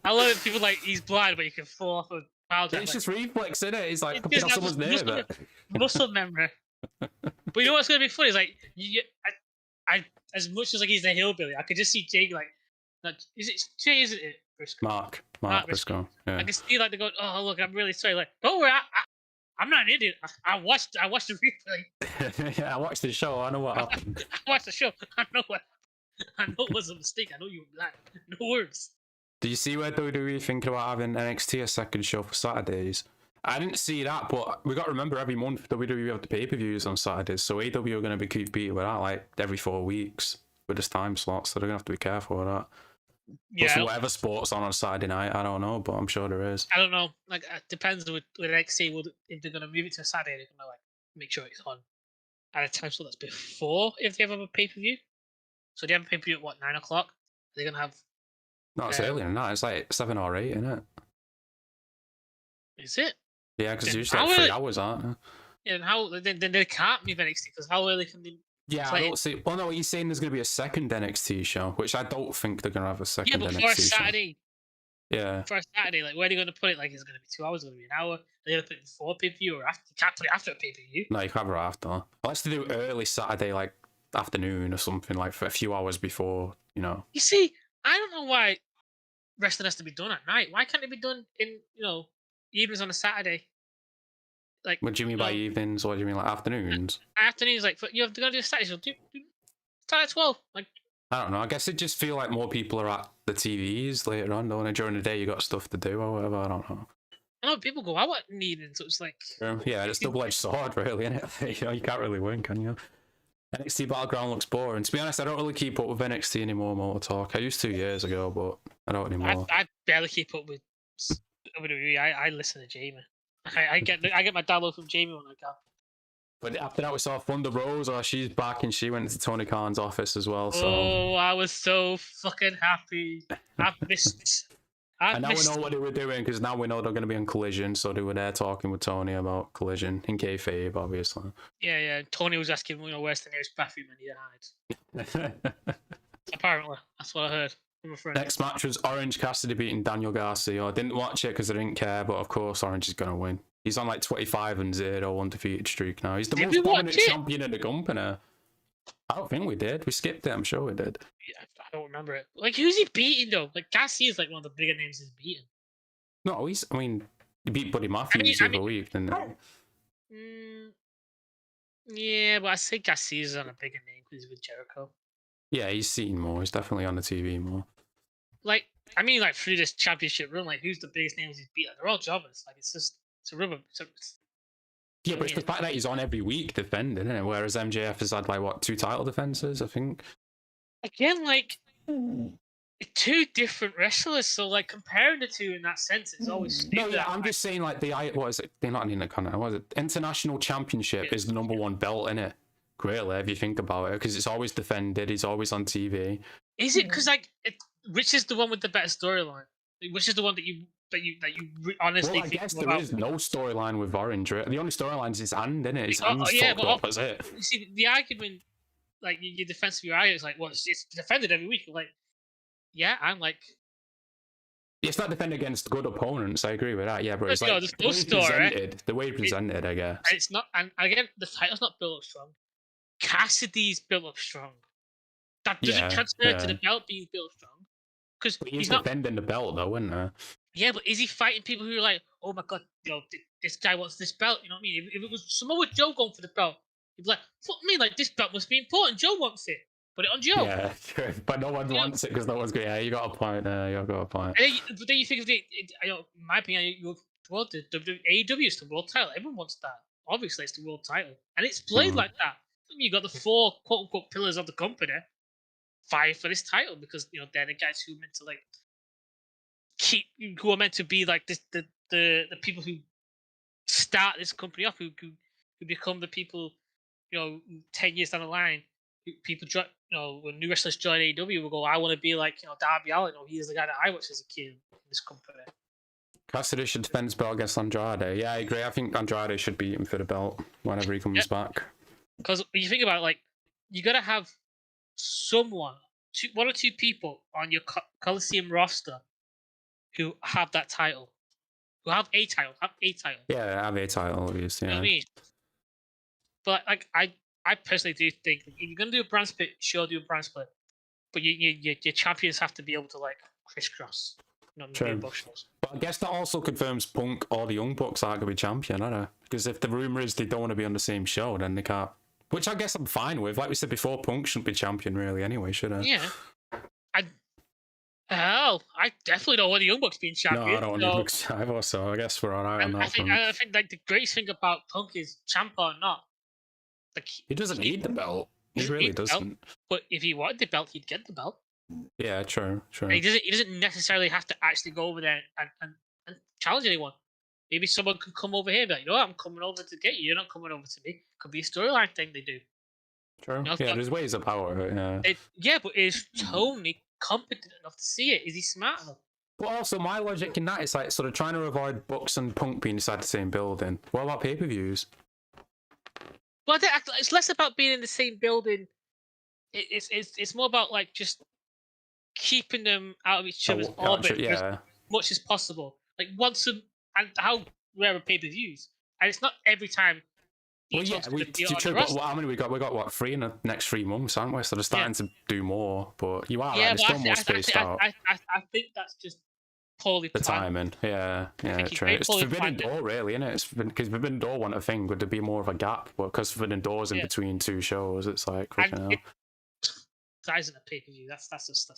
Speaker 2: I love it, people like, he's blind, but he can fall off a power drive.
Speaker 1: It's just reflex, isn't it? He's like, fucking off someone's name.
Speaker 2: Muscle memory. But you know what's going to be funny? Is like, I as much as like he's a hillbilly, I could just see Jay like, is it Jay, isn't it? Briscoe?
Speaker 1: Mark Briscoe. Yeah.
Speaker 2: I can see like they go, oh look, I'm really sorry. Like, don't worry, I'm not an idiot. I watched the replay.
Speaker 1: Yeah, I watched the show. I know what happened.
Speaker 2: I watched the show. I know it was a mistake. I know you were black. No words.
Speaker 1: Do you see where WWE thinking about having NXT a second show for Saturdays? I didn't see that, but we got to remember every month WWE have the pay-per-views on Saturdays, so AEW are going to be competing with that like every 4 weeks with this time slot, so they're going to have to be careful with that. Yeah. Plus, whatever sport's on Saturday night, I don't know, but I'm sure there is.
Speaker 2: I don't know. Like, it depends with NXT. If they're going to move it to a Saturday, they're going to like make sure it's on at a time slot that's before if they have a pay-per-view. So they have a pay-per-view at what, 9 o'clock? They're going to have...
Speaker 1: No, it's earlier than that. It's like 7 or 8, isn't it?
Speaker 2: Is it?
Speaker 1: Yeah, because usually like 3 hours, aren't they?
Speaker 2: Yeah, and how then they can't move NXT because how early can they?
Speaker 1: Yeah, I don't see. Well, no, he's saying there's going to be a second NXT show, which I don't think they're going to have a second NXT show. Yeah, but for a Saturday.
Speaker 2: Yeah. For a Saturday, like where are they going to put it? Like, is it going to be 2 hours? Is it going to be an hour? Are they going to put it before pay-per-view or after? You can't put it after a pay-per-view.
Speaker 1: No, you can't put it after. Unless they do early Saturday, like afternoon or something, like for a few hours before, you know.
Speaker 2: You see, I don't know why wrestling has to be done at night. Why can't it be done in, evenings on a Saturday? Like,
Speaker 1: what do you mean by evenings? What do you mean, like afternoons?
Speaker 2: Afternoons, like, they're going to do a Saturday, so start at 12. Like,
Speaker 1: I don't know. I guess it just feel like more people are at the TVs later on, don't they? During the day, you got stuff to do or whatever. I don't know.
Speaker 2: I know people go out in the evening, so it's like...
Speaker 1: Yeah, it's a double-edged sword, really, isn't it? You can't really win, can you? NXT Battleground looks boring. To be honest, I don't really keep up with NXT anymore, Motor Talk. I used to years ago, but I don't anymore.
Speaker 2: I barely keep up with WWE. I listen to Jamie. I get my download from Jamie when I can.
Speaker 1: But after that, we saw Thunder Rosa. She's back and she went to Tony Khan's office as well. So.
Speaker 2: Oh, I was so fucking happy. I've missed.
Speaker 1: And now we know what they were doing because now we know they're going to be on Collision. So they were there talking with Tony about Collision in kayfabe, obviously.
Speaker 2: Yeah. Tony was asking, where's the nearest bathroom and he hides. Apparently, that's what I heard from a friend.
Speaker 1: Next match was Orange Cassidy beating Daniel Garcia. I didn't watch it because I didn't care, but of course Orange is going to win. He's on like 25-0 undefeated streak now. He's the most dominant champion in the company. I don't think we did. We skipped it. I'm sure we did.
Speaker 2: Yeah, I don't remember it. Like, who's he beating though? Like, Garcia is like one of the bigger names he's beaten.
Speaker 1: No, he beat Buddy Matthews the other week, didn't he?
Speaker 2: Yeah, but I say Garcia's on a bigger name because he's with Jericho.
Speaker 1: Yeah, he's seen more. He's definitely on the TV more.
Speaker 2: Like, through this championship run, like, who's the biggest names he's beaten? They're all jobbers. Like, it's just. It's a rubber.
Speaker 1: Yeah, but it's the fact that he's on every week defending, isn't it? Whereas MJF has had, like, what, 2 title defenses, I think?
Speaker 2: Again, like, 2 different wrestlers, so, like, comparing the 2 in that sense is always stupid.
Speaker 1: No, yeah, I'm just saying, like, what is it? They're not in the Intercontinental, what is it? International Championship is the #1 belt, innit? Really, if you think about it, because it's always defended, he's always on TV.
Speaker 2: Is it? Because, like, which is the one with the better storyline? Which is the one that you honestly
Speaker 1: Well, I
Speaker 2: think
Speaker 1: guess
Speaker 2: more
Speaker 1: there
Speaker 2: about?
Speaker 1: is no storyline with Orange. Right? The only storyline is his hand, isn't it? His
Speaker 2: Oh,
Speaker 1: hand's
Speaker 2: yeah,
Speaker 1: fucked
Speaker 2: but
Speaker 1: up. That's it.
Speaker 2: you see the argument, like your defense of your argument is like, well, it's defended every week. Like, yeah, I'm like,
Speaker 1: It's not defend against good opponents. I agree with that. Yeah, but it's
Speaker 2: you know,
Speaker 1: like
Speaker 2: there's
Speaker 1: the
Speaker 2: no
Speaker 1: way
Speaker 2: story.
Speaker 1: presented. The way presented, I guess.
Speaker 2: And it's not, and again, the title's not built up strong. Cassidy's built up strong. That doesn't transfer to the belt being built strong. Because
Speaker 1: But he's
Speaker 2: he's not.
Speaker 1: defending the belt, though, isn't he?
Speaker 2: Yeah, but is he fighting people who are like, oh my god, you know, this guy wants this belt? You know what I mean? If it was Samoa Joe going for the belt, he'd be like, fuck me, like this belt must be important. Joe wants it. Put it on Joe.
Speaker 1: Yeah, true. But no one wants it because no one's going. Yeah, you got a point there. You got a point.
Speaker 2: But then you think of in my opinion, the AEW is the world title. Everyone wants that. Obviously, it's the world title, and it's played like that. You got the 4 quote unquote pillars of the company fight for this title because you know they're the guys who are meant to like who are meant to be like this the people who start this company off, who become the people, you know, 10 years down the line, people join, you know, when new wrestlers join AEW, will go, I want to be like, you know, Darby Allin. You know, he's the guy that I watched as a kid in this company.
Speaker 1: Cassidy should defend his belt against Andrade. Yeah, I agree. I think Andrade should beat him for the belt whenever he comes back.
Speaker 2: Because when you think about it, like, you got to have someone, one or two people on your Coliseum roster who have that title. Who have a title.
Speaker 1: Yeah, have a title, obviously.
Speaker 2: You
Speaker 1: Yeah.
Speaker 2: know what I mean? But like I personally do think if you're gonna do a brand split, sure, do a brand split. But your champions have to be able to like crisscross.
Speaker 1: True. But I guess that also confirms Punk or the Young Bucks aren't going to be champion, are they? Because if the rumour is they don't want to be on the same show, then they can't. Which I guess I'm fine with. Like we said before, Punk shouldn't be champion really anyway, should he?
Speaker 2: Yeah. I definitely don't want the Young Bucks being champion.
Speaker 1: No, I don't want the Young Bucks either, so I guess we're alright on that.
Speaker 2: I think like the greatest thing about Punk is champ or not. Like
Speaker 1: he doesn't need the belt. He really doesn't.
Speaker 2: But if he wanted the belt, he'd get the belt.
Speaker 1: Yeah, true.
Speaker 2: And he doesn't necessarily have to actually go over there and challenge anyone. Maybe someone can come over here and be like, you know, I'm coming over to get you. You're not coming over to me. Could be a storyline thing they do.
Speaker 1: True. You know, yeah, there's ways of power.
Speaker 2: Yeah, but is Tony competent enough to see it? Is he smart enough?
Speaker 1: But also, my logic in that is like sort of trying to avoid Bucks and Punk being inside the same building. What about pay-per-views?
Speaker 2: Well, it's less about being in the same building. It's more about like just keeping them out of each other's orbit as much as possible. Like once and how rare are pay-per-views, and it's not every time.
Speaker 1: Well, yeah, how many we got? We got what 3 in the next 3 months, aren't we? So they're starting to do more, but you are right. It's still more spaced out.
Speaker 2: I think that's just poorly
Speaker 1: the timing. Yeah, true. It's Forbidden Door, really, isn't it? Because Forbidden Door want a thing. Would there be more of a gap? Well, because Forbidden Door's in between 2 shows, it's like.
Speaker 2: That isn't a pay-per-view. That's just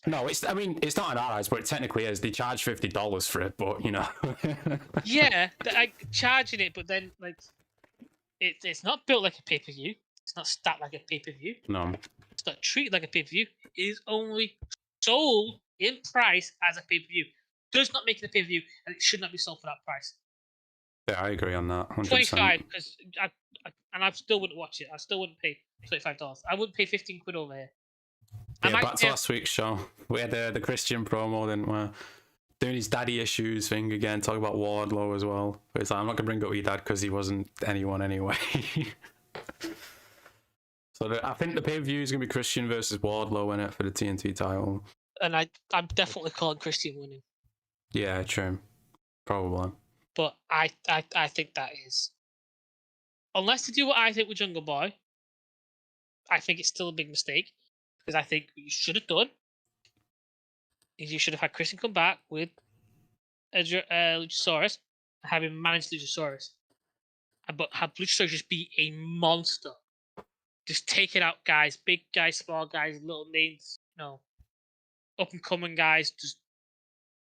Speaker 1: no, it's. I mean, it's not an eyes, but it technically is. They charge $50 for it, but you know.
Speaker 2: Yeah, charging it, but then like. It's not built like a pay-per-view. It's not stacked like a pay-per-view.
Speaker 1: No.
Speaker 2: It's not treated like a pay-per-view. It is only sold in price as a pay-per-view. Does not make it a pay-per-view, and it should not be sold for that price.
Speaker 1: Yeah, I agree on that. 100%.
Speaker 2: 25, because I still wouldn't watch it. I still wouldn't pay $25. I wouldn't pay 15 quid over here.
Speaker 1: Yeah, back to last week's show. We had the Christian promo, didn't we? Doing his daddy issues thing again, talking about Wardlow as well. But it's like, I'm not going to bring up your dad because he wasn't anyone anyway. So I think the pay-per-view is going to be Christian versus Wardlow in it for the TNT title.
Speaker 2: And I'm definitely calling Christian winning.
Speaker 1: Yeah, true. Probably.
Speaker 2: But I think that is... Unless they do what I think with Jungle Boy, I think it's still a big mistake. Because I think what you should have done is you should have had Christian come back with Luchasaurus and have him manage Luchasaurus. But have Luchasaurus just be a monster. Just take it out, guys. Big guys, small guys, little names, you know, up and coming guys. Just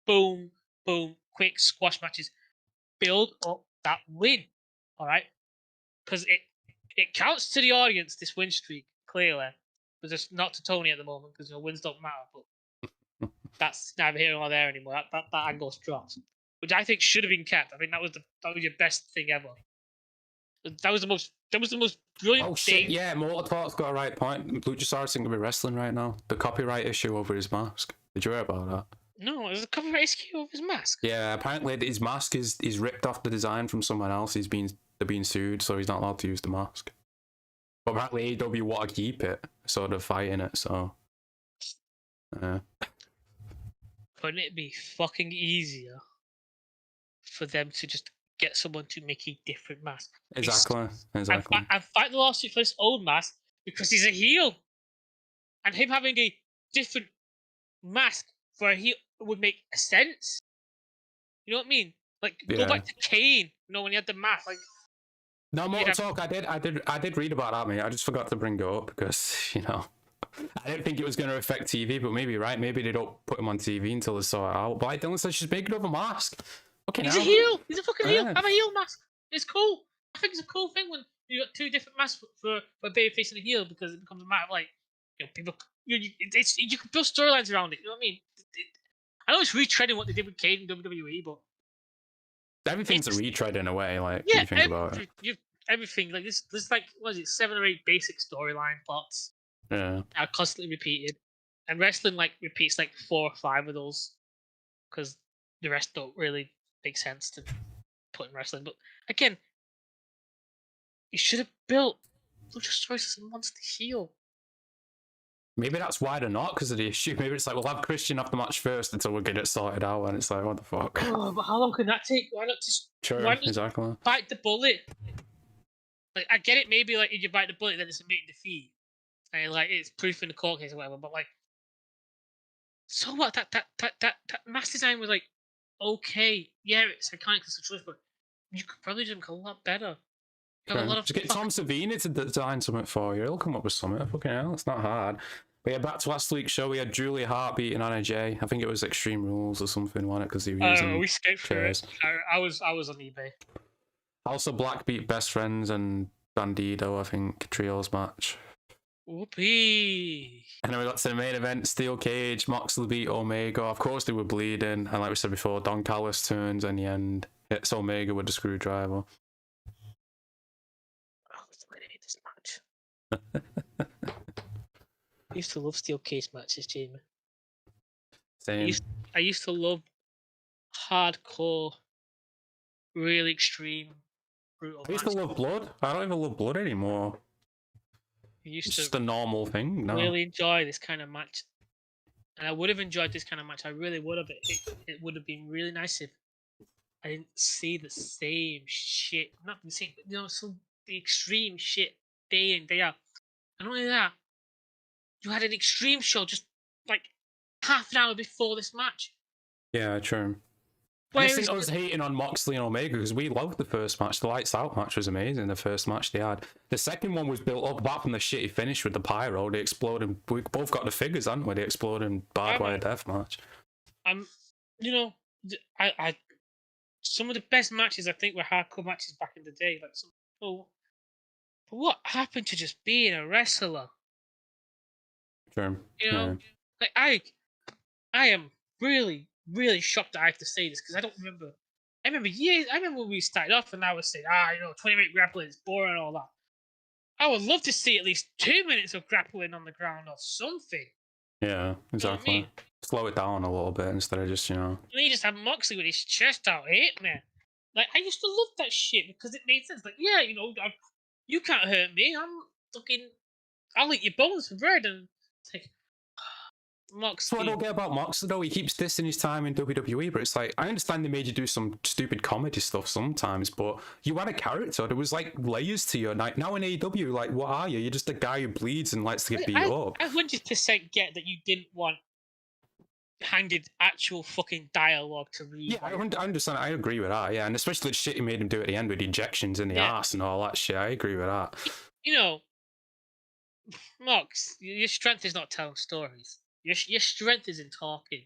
Speaker 2: boom, boom, quick squash matches. Build up that win. Alright? Because it counts to the audience, this win streak, clearly. But just not to Tony at the moment, because wins don't matter. But that's neither here nor there anymore. That angle's dropped, which I think should have been kept. I think that was your best thing ever. That was the most brilliant
Speaker 1: Oh shit!
Speaker 2: thing.
Speaker 1: Yeah, Mortal Talk's got a right point. Luchasaurus seems to be wrestling right now. The copyright issue over his mask. Did you hear about that?
Speaker 2: No, there's a copyright issue of his mask.
Speaker 1: Yeah, apparently his mask is ripped off the design from someone else. They're being sued, so he's not allowed to use the mask. But apparently AEW want to keep it, sort of fighting it. So,
Speaker 2: Couldn't it be fucking easier for them to just get someone to make a different mask?
Speaker 1: exactly.
Speaker 2: And fight the lawsuit for this old mask because he's a heel, and him having a different mask for a heel would make sense. You know what I mean? Like go back to Kane. You know when he had the mask, like.
Speaker 1: No, Mortal Talk. I did read about that, mate. I just forgot to bring it up because I didn't think it was going to affect TV, but maybe you're right. Maybe they don't put him on TV until they sort it out. But like Dylan says, she's making over a mask. Okay,
Speaker 2: he's a heel. He's a fucking heel. Have a heel mask. It's cool. I think it's a cool thing when you got two different masks for a babyface and a heel because it becomes a matter of like people. You can build storylines around it. You know what I mean? I know it's retreading what they did with Kane in WWE, but
Speaker 1: everything's a retread in a way. Like
Speaker 2: yeah,
Speaker 1: you think about it.
Speaker 2: Everything like this. There's like what is it, 7 or 8 basic storyline plots.
Speaker 1: Yeah.
Speaker 2: Are constantly repeated, and wrestling like repeats like 4 or 5 of those because the rest don't really make sense to put in wrestling. But again, you should have built Luchasaurus as a monster heel.
Speaker 1: Maybe that's why they're not, because of the issue. Maybe it's like, we'll have Christian off the match first until we get it sorted out, and it's like, what the fuck?
Speaker 2: Oh, but how long can that take? Why not just
Speaker 1: exactly.
Speaker 2: bite the bullet? Like, I get it, maybe like if you bite the bullet, then it's a meet and defeat, and like it's proof in the court case or whatever. But like, so what? That mask design was like, okay, yeah, it's iconic, it's a choice, but you could probably do a lot better.
Speaker 1: Sure. Just get Tom Savini to design something for you. He'll come up with something. Fucking hell, it's not hard. But yeah, back to last week's show, we had Julia Hart beating Anna Jay. I think it was Extreme Rules or something, wasn't it? Because they were using
Speaker 2: we skipped through it. I was on eBay.
Speaker 1: Also, Black beat Best Friends and Bandido, I think, trios match.
Speaker 2: Whoopee!
Speaker 1: And then we got to the main event, Steel Cage, Moxley beat Omega. Of course, they were bleeding. And like we said before, Don Callis turns in the end, hits Omega with the screwdriver.
Speaker 2: This match. I used to love steel cage matches, Jamie.
Speaker 1: Same.
Speaker 2: I used to love hardcore, really extreme, brutal.
Speaker 1: I used to love blood. I don't even love blood anymore.
Speaker 2: It's
Speaker 1: just a normal thing. No.
Speaker 2: Really enjoy this kind of match, and I would have enjoyed this kind of match. I really would have. It would have been really nice if I didn't see the same shit. Not the same, but the extreme shit day in, day out. And not only that, you had an extreme show just like half an hour before this match.
Speaker 1: Yeah, true. I think I was hating on Moxley and Omega because we loved the first match. The Lights Out match was amazing, the first match they had. The second one was built up, apart from the shitty finish with the pyro, they exploded. We both got the figures, haven't we? The exploding barbed wire death match.
Speaker 2: I some of the best matches I think were hardcore matches back in the day. Like but what happened to just being a wrestler?
Speaker 1: Sure.
Speaker 2: Like I am really, really shocked that I have to say this because I don't remember. I remember years. I remember when we started off and I was saying, 20-minute grappling is boring and all that. I would love to see at least 2 minutes of grappling on the ground or something.
Speaker 1: Yeah, exactly. You know what I mean? Slow it down a little bit instead of just, And
Speaker 2: you just have Moxley with his chest out hitting me. Like, I used to love that shit because it made sense. Like, yeah, you can't hurt me. I'll eat your bones for bread. And it's like, Moxley.
Speaker 1: So I don't get about Moxley though. He keeps dissing his time in WWE, but it's like, I understand they made you do some stupid comedy stuff sometimes, but you had a character. There was like layers to you. Like now in AEW, like, what are you? You're just a guy who bleeds and likes to get beat up.
Speaker 2: I 100% get that you didn't want handed actual fucking dialogue to read.
Speaker 1: Yeah, I understand. I agree with that. Yeah, and especially the shit he made him do at the end with injections in the ass and all that shit. I agree with that.
Speaker 2: Mox, your strength is not telling stories. Your strength is in talking.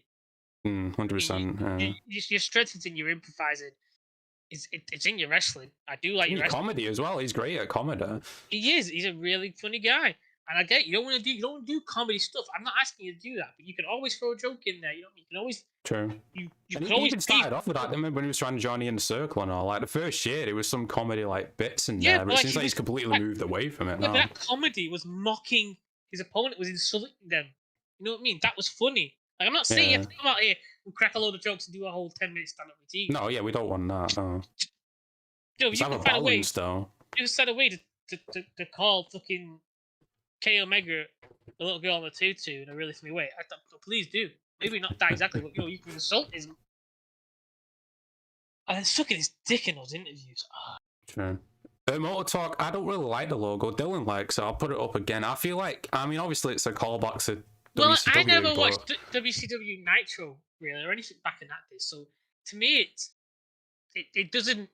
Speaker 1: 100%.
Speaker 2: Your strength is in your improvising. It's in your wrestling. I do like your
Speaker 1: comedy as well. He's great at comedy.
Speaker 2: He is. He's a really funny guy. And I get it, you don't want to do comedy stuff. I'm not asking you to do that, but you can always throw a joke in there. You know, you can always.
Speaker 1: True.
Speaker 2: You
Speaker 1: And
Speaker 2: can
Speaker 1: he
Speaker 2: always
Speaker 1: even started off with that. I remember when he was trying to join the Inner Circle and all. Like the first year, there was some comedy like bits in there, but it seems like he's completely moved away from it now.
Speaker 2: But that comedy was mocking his opponent, was insulting them. You know what I mean? That was funny. Like I'm not saying you have to come out here and crack a load of jokes and do a whole 10-minute stand-up routine.
Speaker 1: No, yeah, we don't want that. No.
Speaker 2: You can
Speaker 1: have a balance, though.
Speaker 2: You can find a way to call fucking K Omega a little girl on the tutu in a really funny way. I thought, please do. Maybe not that exactly, but you can insult his. And then sucking his dick in those interviews. Oh.
Speaker 1: True. Motor Talk, I don't really like the logo. Dylan likes it. I'll put it up again. I feel like, I mean, obviously it's a callback to WCW.
Speaker 2: I never watched WCW Nitro, really, or anything back in that day. So, to me, it doesn't...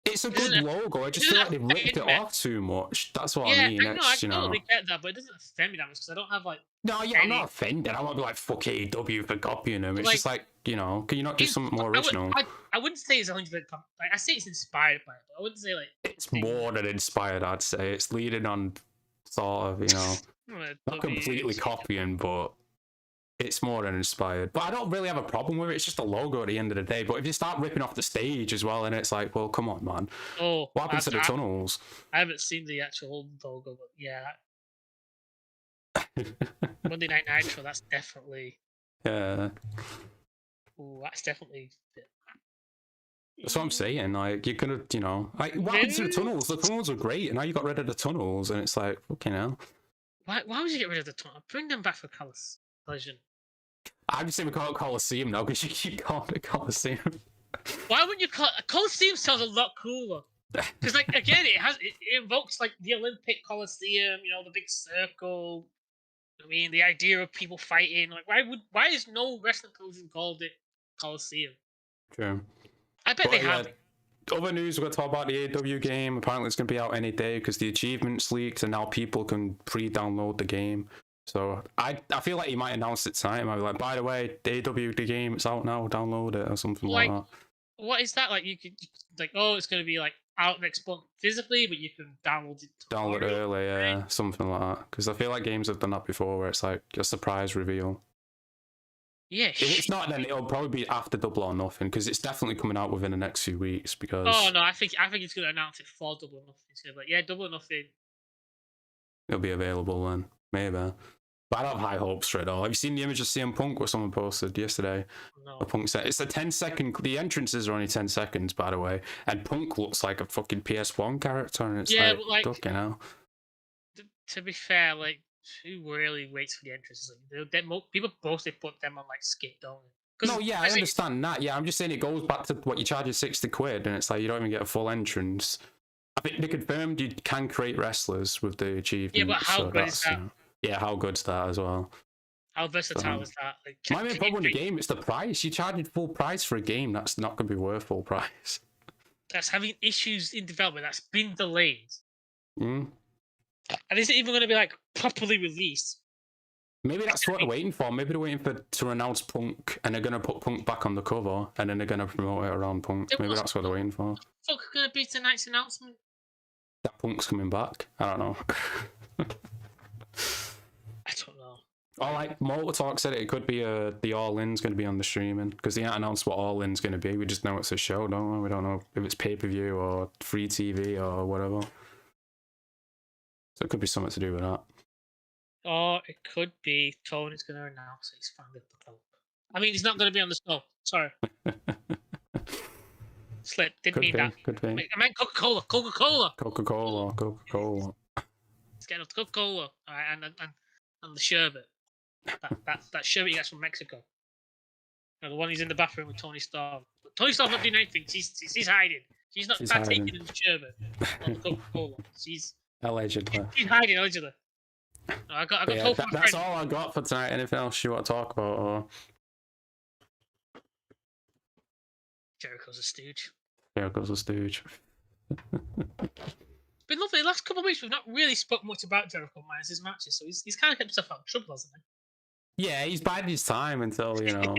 Speaker 1: It's a good logo. I just feel like they ripped it off too much. That's what I mean.
Speaker 2: I totally get that, but it doesn't offend me that much because I don't have like.
Speaker 1: No, yeah, I'm not offended. I won't be like, fuck AEW for copying them. It's just like, you know, can you not do something more original?
Speaker 2: I wouldn't say it's 100%. Like, I say it's inspired by it, but I wouldn't say like.
Speaker 1: It's more than inspired, I'd say. It's leading on sort of, you know, not completely copying, but it's more than inspired. But I don't really have a problem with it. It's just a logo at the end of the day. But if you start ripping off the stage as well, and it's like, well, come on, man.
Speaker 2: Oh,
Speaker 1: what happens to the tunnels?
Speaker 2: I haven't seen the actual logo, but yeah. Monday Night Nitro, that's definitely.
Speaker 1: Yeah.
Speaker 2: Ooh, that's definitely.
Speaker 1: That's what I'm saying. Like, you could have, you know, like, what happened to the tunnels? The tunnels are great, and now you got rid of the tunnels, and it's like, fucking hell.
Speaker 2: Why would you get rid of the tunnel? Bring them back for Collision.
Speaker 1: I'm just saying we call it Coliseum now because you keep calling it Coliseum.
Speaker 2: Why wouldn't you call it? Coliseum sounds a lot cooler. Because, like, again, it invokes like the Olympic Coliseum, you know, the big circle. I mean, the idea of people fighting. Like, why is no wrestling promotion called it Coliseum?
Speaker 1: True.
Speaker 2: I bet they have.
Speaker 1: Other news, we're going to talk about the AEW game. Apparently, it's going to be out any day because the achievements leaked, and now people can pre-download the game. So I feel like he might announce it tonight. He might be like, by the way, the AEW the game, it's out now. Download it or something like that.
Speaker 2: What is that? Like you could like, oh, it's going to be like out next month physically, but you can download it.
Speaker 1: Download it early, yeah, something like that. Because I feel like games have done that before, where it's like a surprise reveal.
Speaker 2: Yeah.
Speaker 1: If it's not, then it'll probably be after Double or Nothing, because it's definitely coming out within the next few weeks. Because
Speaker 2: oh no, I think it's going to announce it for Double or Nothing. So, but yeah, Double or Nothing.
Speaker 1: It'll be available then, maybe. But I don't have high hopes for it all. Have you seen the image of CM Punk what someone posted yesterday?
Speaker 2: No.
Speaker 1: Punk said it's a 10-second. The entrances are only 10 seconds, by the way, and Punk looks like a fucking PS1 character, and it's fucking hell.
Speaker 2: To be fair, like, who really waits for the entrances? Like, people mostly put them on like skip, don't they?
Speaker 1: No, yeah, I understand that. Yeah, I'm just saying it goes back to what you charge is £60, and it's like you don't even get a full entrance. I think they confirmed you can create wrestlers with the achievement.
Speaker 2: Yeah, but how good is that?
Speaker 1: Yeah, how good's that as well?
Speaker 2: How versatile is that? Like,
Speaker 1: my main problem with the game is the price. You charge full price for a game that's not going to be worth full price.
Speaker 2: That's having issues in development. That's been delayed.
Speaker 1: Mm.
Speaker 2: And is it even going to be like properly released?
Speaker 1: Maybe that's what they're waiting for. Maybe they're waiting to announce Punk, and they're going to put Punk back on the cover, and then they're going to promote it around Punk. Maybe that's what they're waiting for.
Speaker 2: What the fuck going to be tonight's announcement?
Speaker 1: That Punk's coming back. I don't know.
Speaker 2: I don't know.
Speaker 1: Oh, like Motor Talk said, it could be the Allin's going to be on the streaming because they haven't announced what Allin's going to be. We just know it's a show, don't we? We don't know if it's pay-per-view or free TV or whatever. So it could be something to do with that.
Speaker 2: Or it could be Tony's going to announce he's founded the club. I mean, he's not going to be on the show. Sorry. Slip. Didn't mean that.
Speaker 1: Could be.
Speaker 2: I meant Coca-Cola. Coca-Cola.
Speaker 1: Coca-Cola.
Speaker 2: Let's get Coca-Cola. All right, and the sherbet. That sherbet you get from Mexico. You know, the one he's in the bathroom with Tony Stark. But Tony Stark's not doing anything. She's hiding. She's not partaking in the sherbet on the Coca-Cola. She's
Speaker 1: allegedly.
Speaker 2: She's hiding allegedly. No, I got
Speaker 1: yeah, that's all I got for tonight. Anything else you want to talk about? Or...
Speaker 2: Jericho's a stooge.
Speaker 1: Jericho's a stooge.
Speaker 2: Been lovely. The last couple of weeks, we've not really spoke much about Jericho minus his matches, so he's kind of kept himself out of trouble, hasn't he?
Speaker 1: Yeah, he's biding his time until, you know.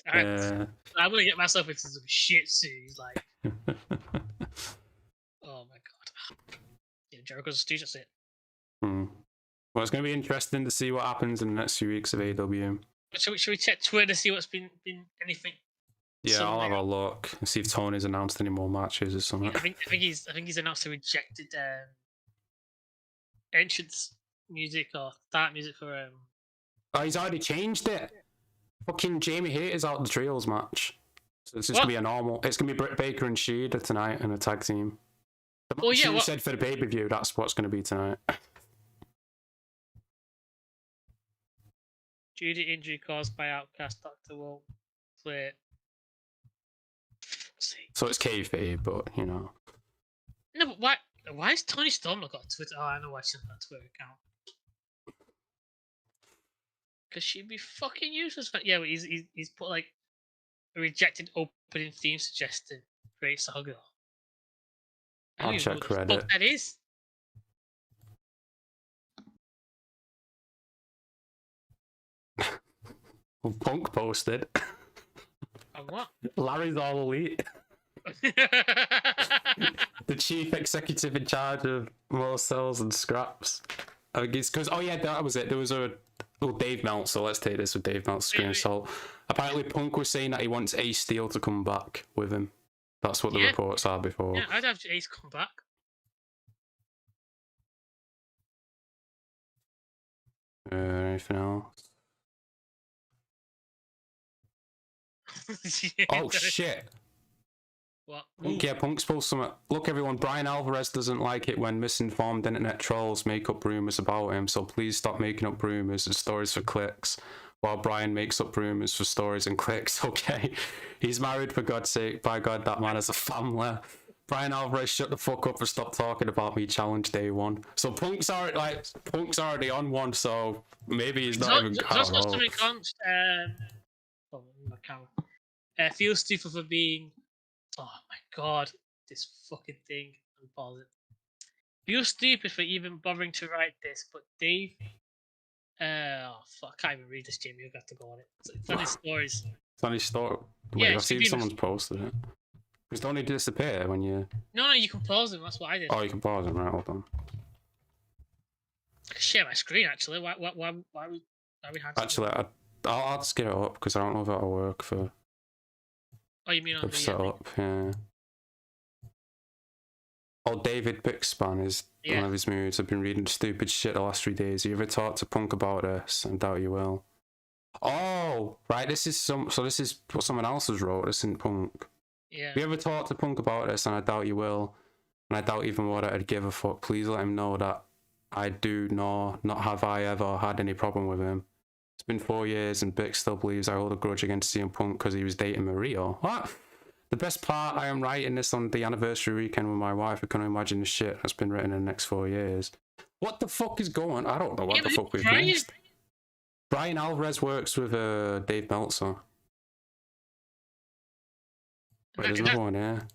Speaker 2: I'm gonna get myself into some shit soon. He's like, oh my god. Yeah, Jericho's a stooge. That's it.
Speaker 1: Well, it's going to be interesting to see what happens in the next few weeks of AEW.
Speaker 2: Should we check Twitter to see what's been anything?
Speaker 1: Yeah, I'll have a look and see if Tony's announced any more matches or something.
Speaker 2: I think he's announced a rejected entrance music or start music for
Speaker 1: Oh, he's already changed it. Fucking Jamie Hayter's out the trios match. So it's just gonna be a normal. It's gonna be Britt Baker and Shida tonight in a tag team. The match you said for the pay-per-view, that's what's gonna be tonight.
Speaker 2: Due to injury caused by Outcast, Doctor won't play.
Speaker 1: So it's kayfabe, but you know.
Speaker 2: No, but why is Tony Storm not got a Twitter? Oh, I know why she's not got a Twitter account. Because she'd be fucking useless. Yeah, but he's put like a rejected opening theme suggested. Great Saga.
Speaker 1: I'll check Reddit.
Speaker 2: What that is?
Speaker 1: Punk posted.
Speaker 2: And what?
Speaker 1: Larry's All Elite. The chief executive in charge of more sales and scraps. I guess because that was it. There was Dave Meltzer. Let's take this with Dave Meltzer screen. So apparently Punk was saying that he wants Ace Steel to come back with him. That's what the reports are before.
Speaker 2: Yeah, I'd have Ace come back.
Speaker 1: Anything else? Oh shit.
Speaker 2: What?
Speaker 1: Punk's posted something. Look, everyone, Brian Alvarez doesn't like it when misinformed internet trolls make up rumours about him, so please stop making up rumours and stories for clicks, while Brian makes up rumours for stories and clicks, okay? He's married, for God's sake. By God, that man has a family. Brian Alvarez, shut the fuck up and stop talking about me, challenge day one. So Punk's already on one, so maybe he's not even... I don't
Speaker 2: know. Feel stupid for being... Oh my god, this fucking thing. Unpause it. Feel stupid for even bothering to write this, but Dave. Oh fuck, I can't even read this, Jamie. You'll have to go on it. It's on his stories.
Speaker 1: It's on his story. Wait, I see if someone's posted it. Because don't they disappear when you.
Speaker 2: No, you can pause them. That's what I did.
Speaker 1: Oh, you can pause them, right? Hold on.
Speaker 2: I can share my screen actually. Why we have?
Speaker 1: Actually, I'll just get it up because I don't know if that'll work for.
Speaker 2: Oh, you mean on the
Speaker 1: set up, yeah. Oh, David Bixpan is one of his moods. I've been reading stupid shit the last 3 days. You ever talked to Punk about this? I doubt you will. Oh, right. This is what someone else has wrote. This isn't Punk.
Speaker 2: Yeah.
Speaker 1: You ever talked to Punk about this? And I doubt you will. And I doubt even what I'd give a fuck. Please let him know that I do not have I ever had any problem with him. It's been 4 years and Bix still believes I hold a grudge against CM Punk because he was dating Maria. What? The best part, I am writing this on the anniversary weekend with my wife. I can't imagine the shit that's been written in the next 4 years. What the fuck is going on? I don't know what the fuck we've missed. Brian Alvarez works with Dave Meltzer. Wait, there's another one here.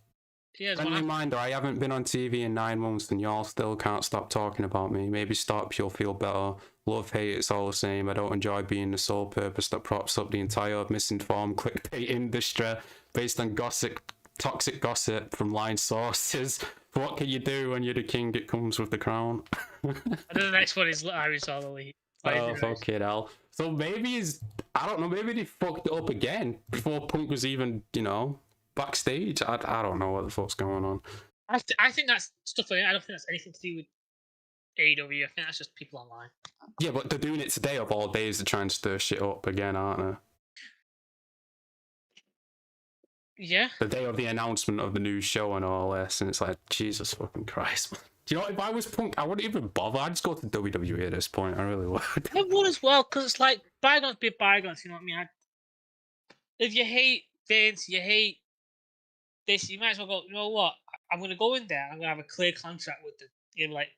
Speaker 1: Friendly reminder, I haven't been on TV in 9 months and y'all still can't stop talking about me. Maybe stop, you'll feel better. Love, hate, it's all the same. I don't enjoy being the sole purpose that props up the entire misinformed clickbait industry based on toxic gossip from lying sources. What can you do when you're the king? It comes with the crown.
Speaker 2: And then the next one is Irish All Elite.
Speaker 1: Oh, fucking hell. So maybe I don't know, maybe they fucked it up again before Punk was even, backstage. I don't know what the fuck's going on.
Speaker 2: I think that's stuff like that. I don't think that's anything to do with AEW. I think that's just people online.
Speaker 1: Yeah, but they're doing it today of all days to try and stir shit up again, aren't they?
Speaker 2: Yeah.
Speaker 1: The day of the announcement of the new show and all this, and it's like, Jesus fucking Christ, man. Do you know, if I was Punk, I wouldn't even bother. I'd just go to WWE at this point. I really would.
Speaker 2: I would as well, because it's like, bygones be bygones, you know what I mean? If you hate Vince, you hate this, you might as well go, you know what? I'm going to go in there, I'm going to have a clear contract with them. You're like,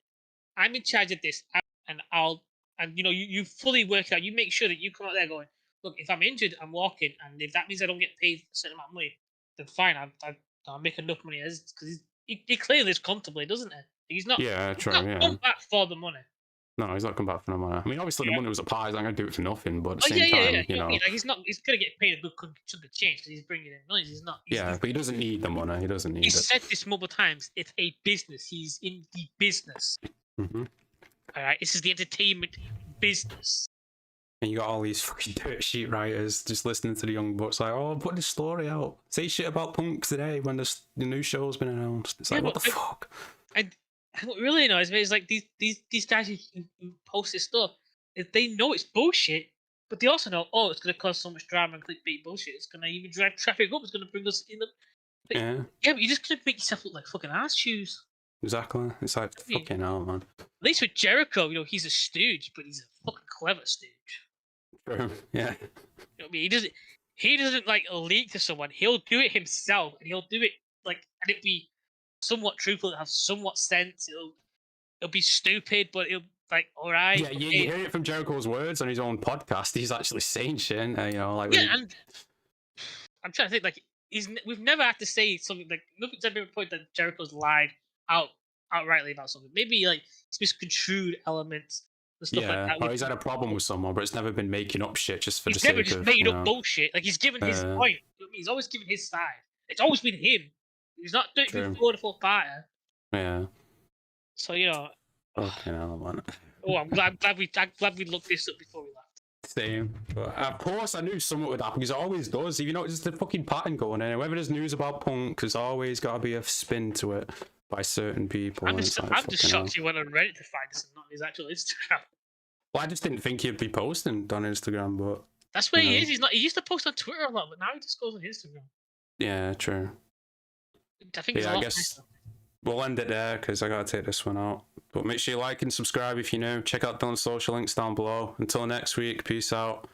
Speaker 2: I'm in charge of this, and you fully work it out. You make sure that you come out there going, look, if I'm injured, I'm walking, and if that means I don't get paid a certain amount of money, then fine, I'll make enough money as because he clearly lives comfortably, doesn't he? He's not.
Speaker 1: Yeah, true.
Speaker 2: He's not come back for the money.
Speaker 1: No, he's not come back for the money. I mean, obviously the money was a pie. He's not going to do it for nothing, but at the same time, you know,
Speaker 2: like he's not. He's going to get paid a good chunk of change because he's bringing in millions. He's not.
Speaker 1: But he doesn't need the money. He doesn't need it.
Speaker 2: He's said this multiple times. It's a business. He's in the business.
Speaker 1: Mm-hmm.
Speaker 2: All right, this is the entertainment business.
Speaker 1: And you got all these fucking dirt sheet writers just listening to the Young Bucks like, oh, put this story out. Say shit about Punk today when the new show's been announced. It's like, what the fuck?
Speaker 2: And what really annoys me is like these guys who post this stuff, they know it's bullshit, but they also know, oh, it's going to cause so much drama and clickbait bullshit. It's going to even drive traffic up. It's going to bring us in.
Speaker 1: Yeah,
Speaker 2: but you're just going to make yourself look like fucking ass shoes.
Speaker 1: Exactly. It's like, fucking hell, man.
Speaker 2: At least with Jericho, he's a stooge, but he's a fucking clever stooge.
Speaker 1: True. Yeah.
Speaker 2: I mean, he doesn't like leak to someone. He'll do it himself, and he'll do it and it'll be somewhat truthful. It'll have somewhat sense. It'll be stupid, but it'll all right.
Speaker 1: Yeah, you hear it from Jericho's words on his own podcast. He's actually saying shit, and
Speaker 2: and I'm trying to think we've never had to say something nothing's ever been pointed that Jericho's lied outrightly about something. Maybe it's misconstrued elements. Stuff like that.
Speaker 1: Or he's had a problem with someone, but it's never been making up shit just for the
Speaker 2: sake
Speaker 1: sake of...
Speaker 2: He's never just made up bullshit. He's given his point. He's always given his side. It's always been him. He's not doing it before the fourth partner.
Speaker 1: Yeah.
Speaker 2: So,
Speaker 1: Okay, now, man.
Speaker 2: Oh, I'm glad we looked this up before we left.
Speaker 1: Same. But of course, I knew something would happen, because it always does. If you notice the fucking pattern going in, whenever there's news about Punk, there's always got to be a spin to it by certain people.
Speaker 2: I'm just shocked you went on Reddit to find this and not his actual Instagram.
Speaker 1: Well, I just didn't think he'd be posting on Instagram, but
Speaker 2: that's where he is. He's not. He used to post on Twitter a lot, but now he just goes on Instagram.
Speaker 1: Yeah, true.
Speaker 2: I think. I guess
Speaker 1: we'll end it there because I gotta take this one out. But make sure you like and subscribe if you're new. Check out Dylan's social links down below. Until next week, peace out.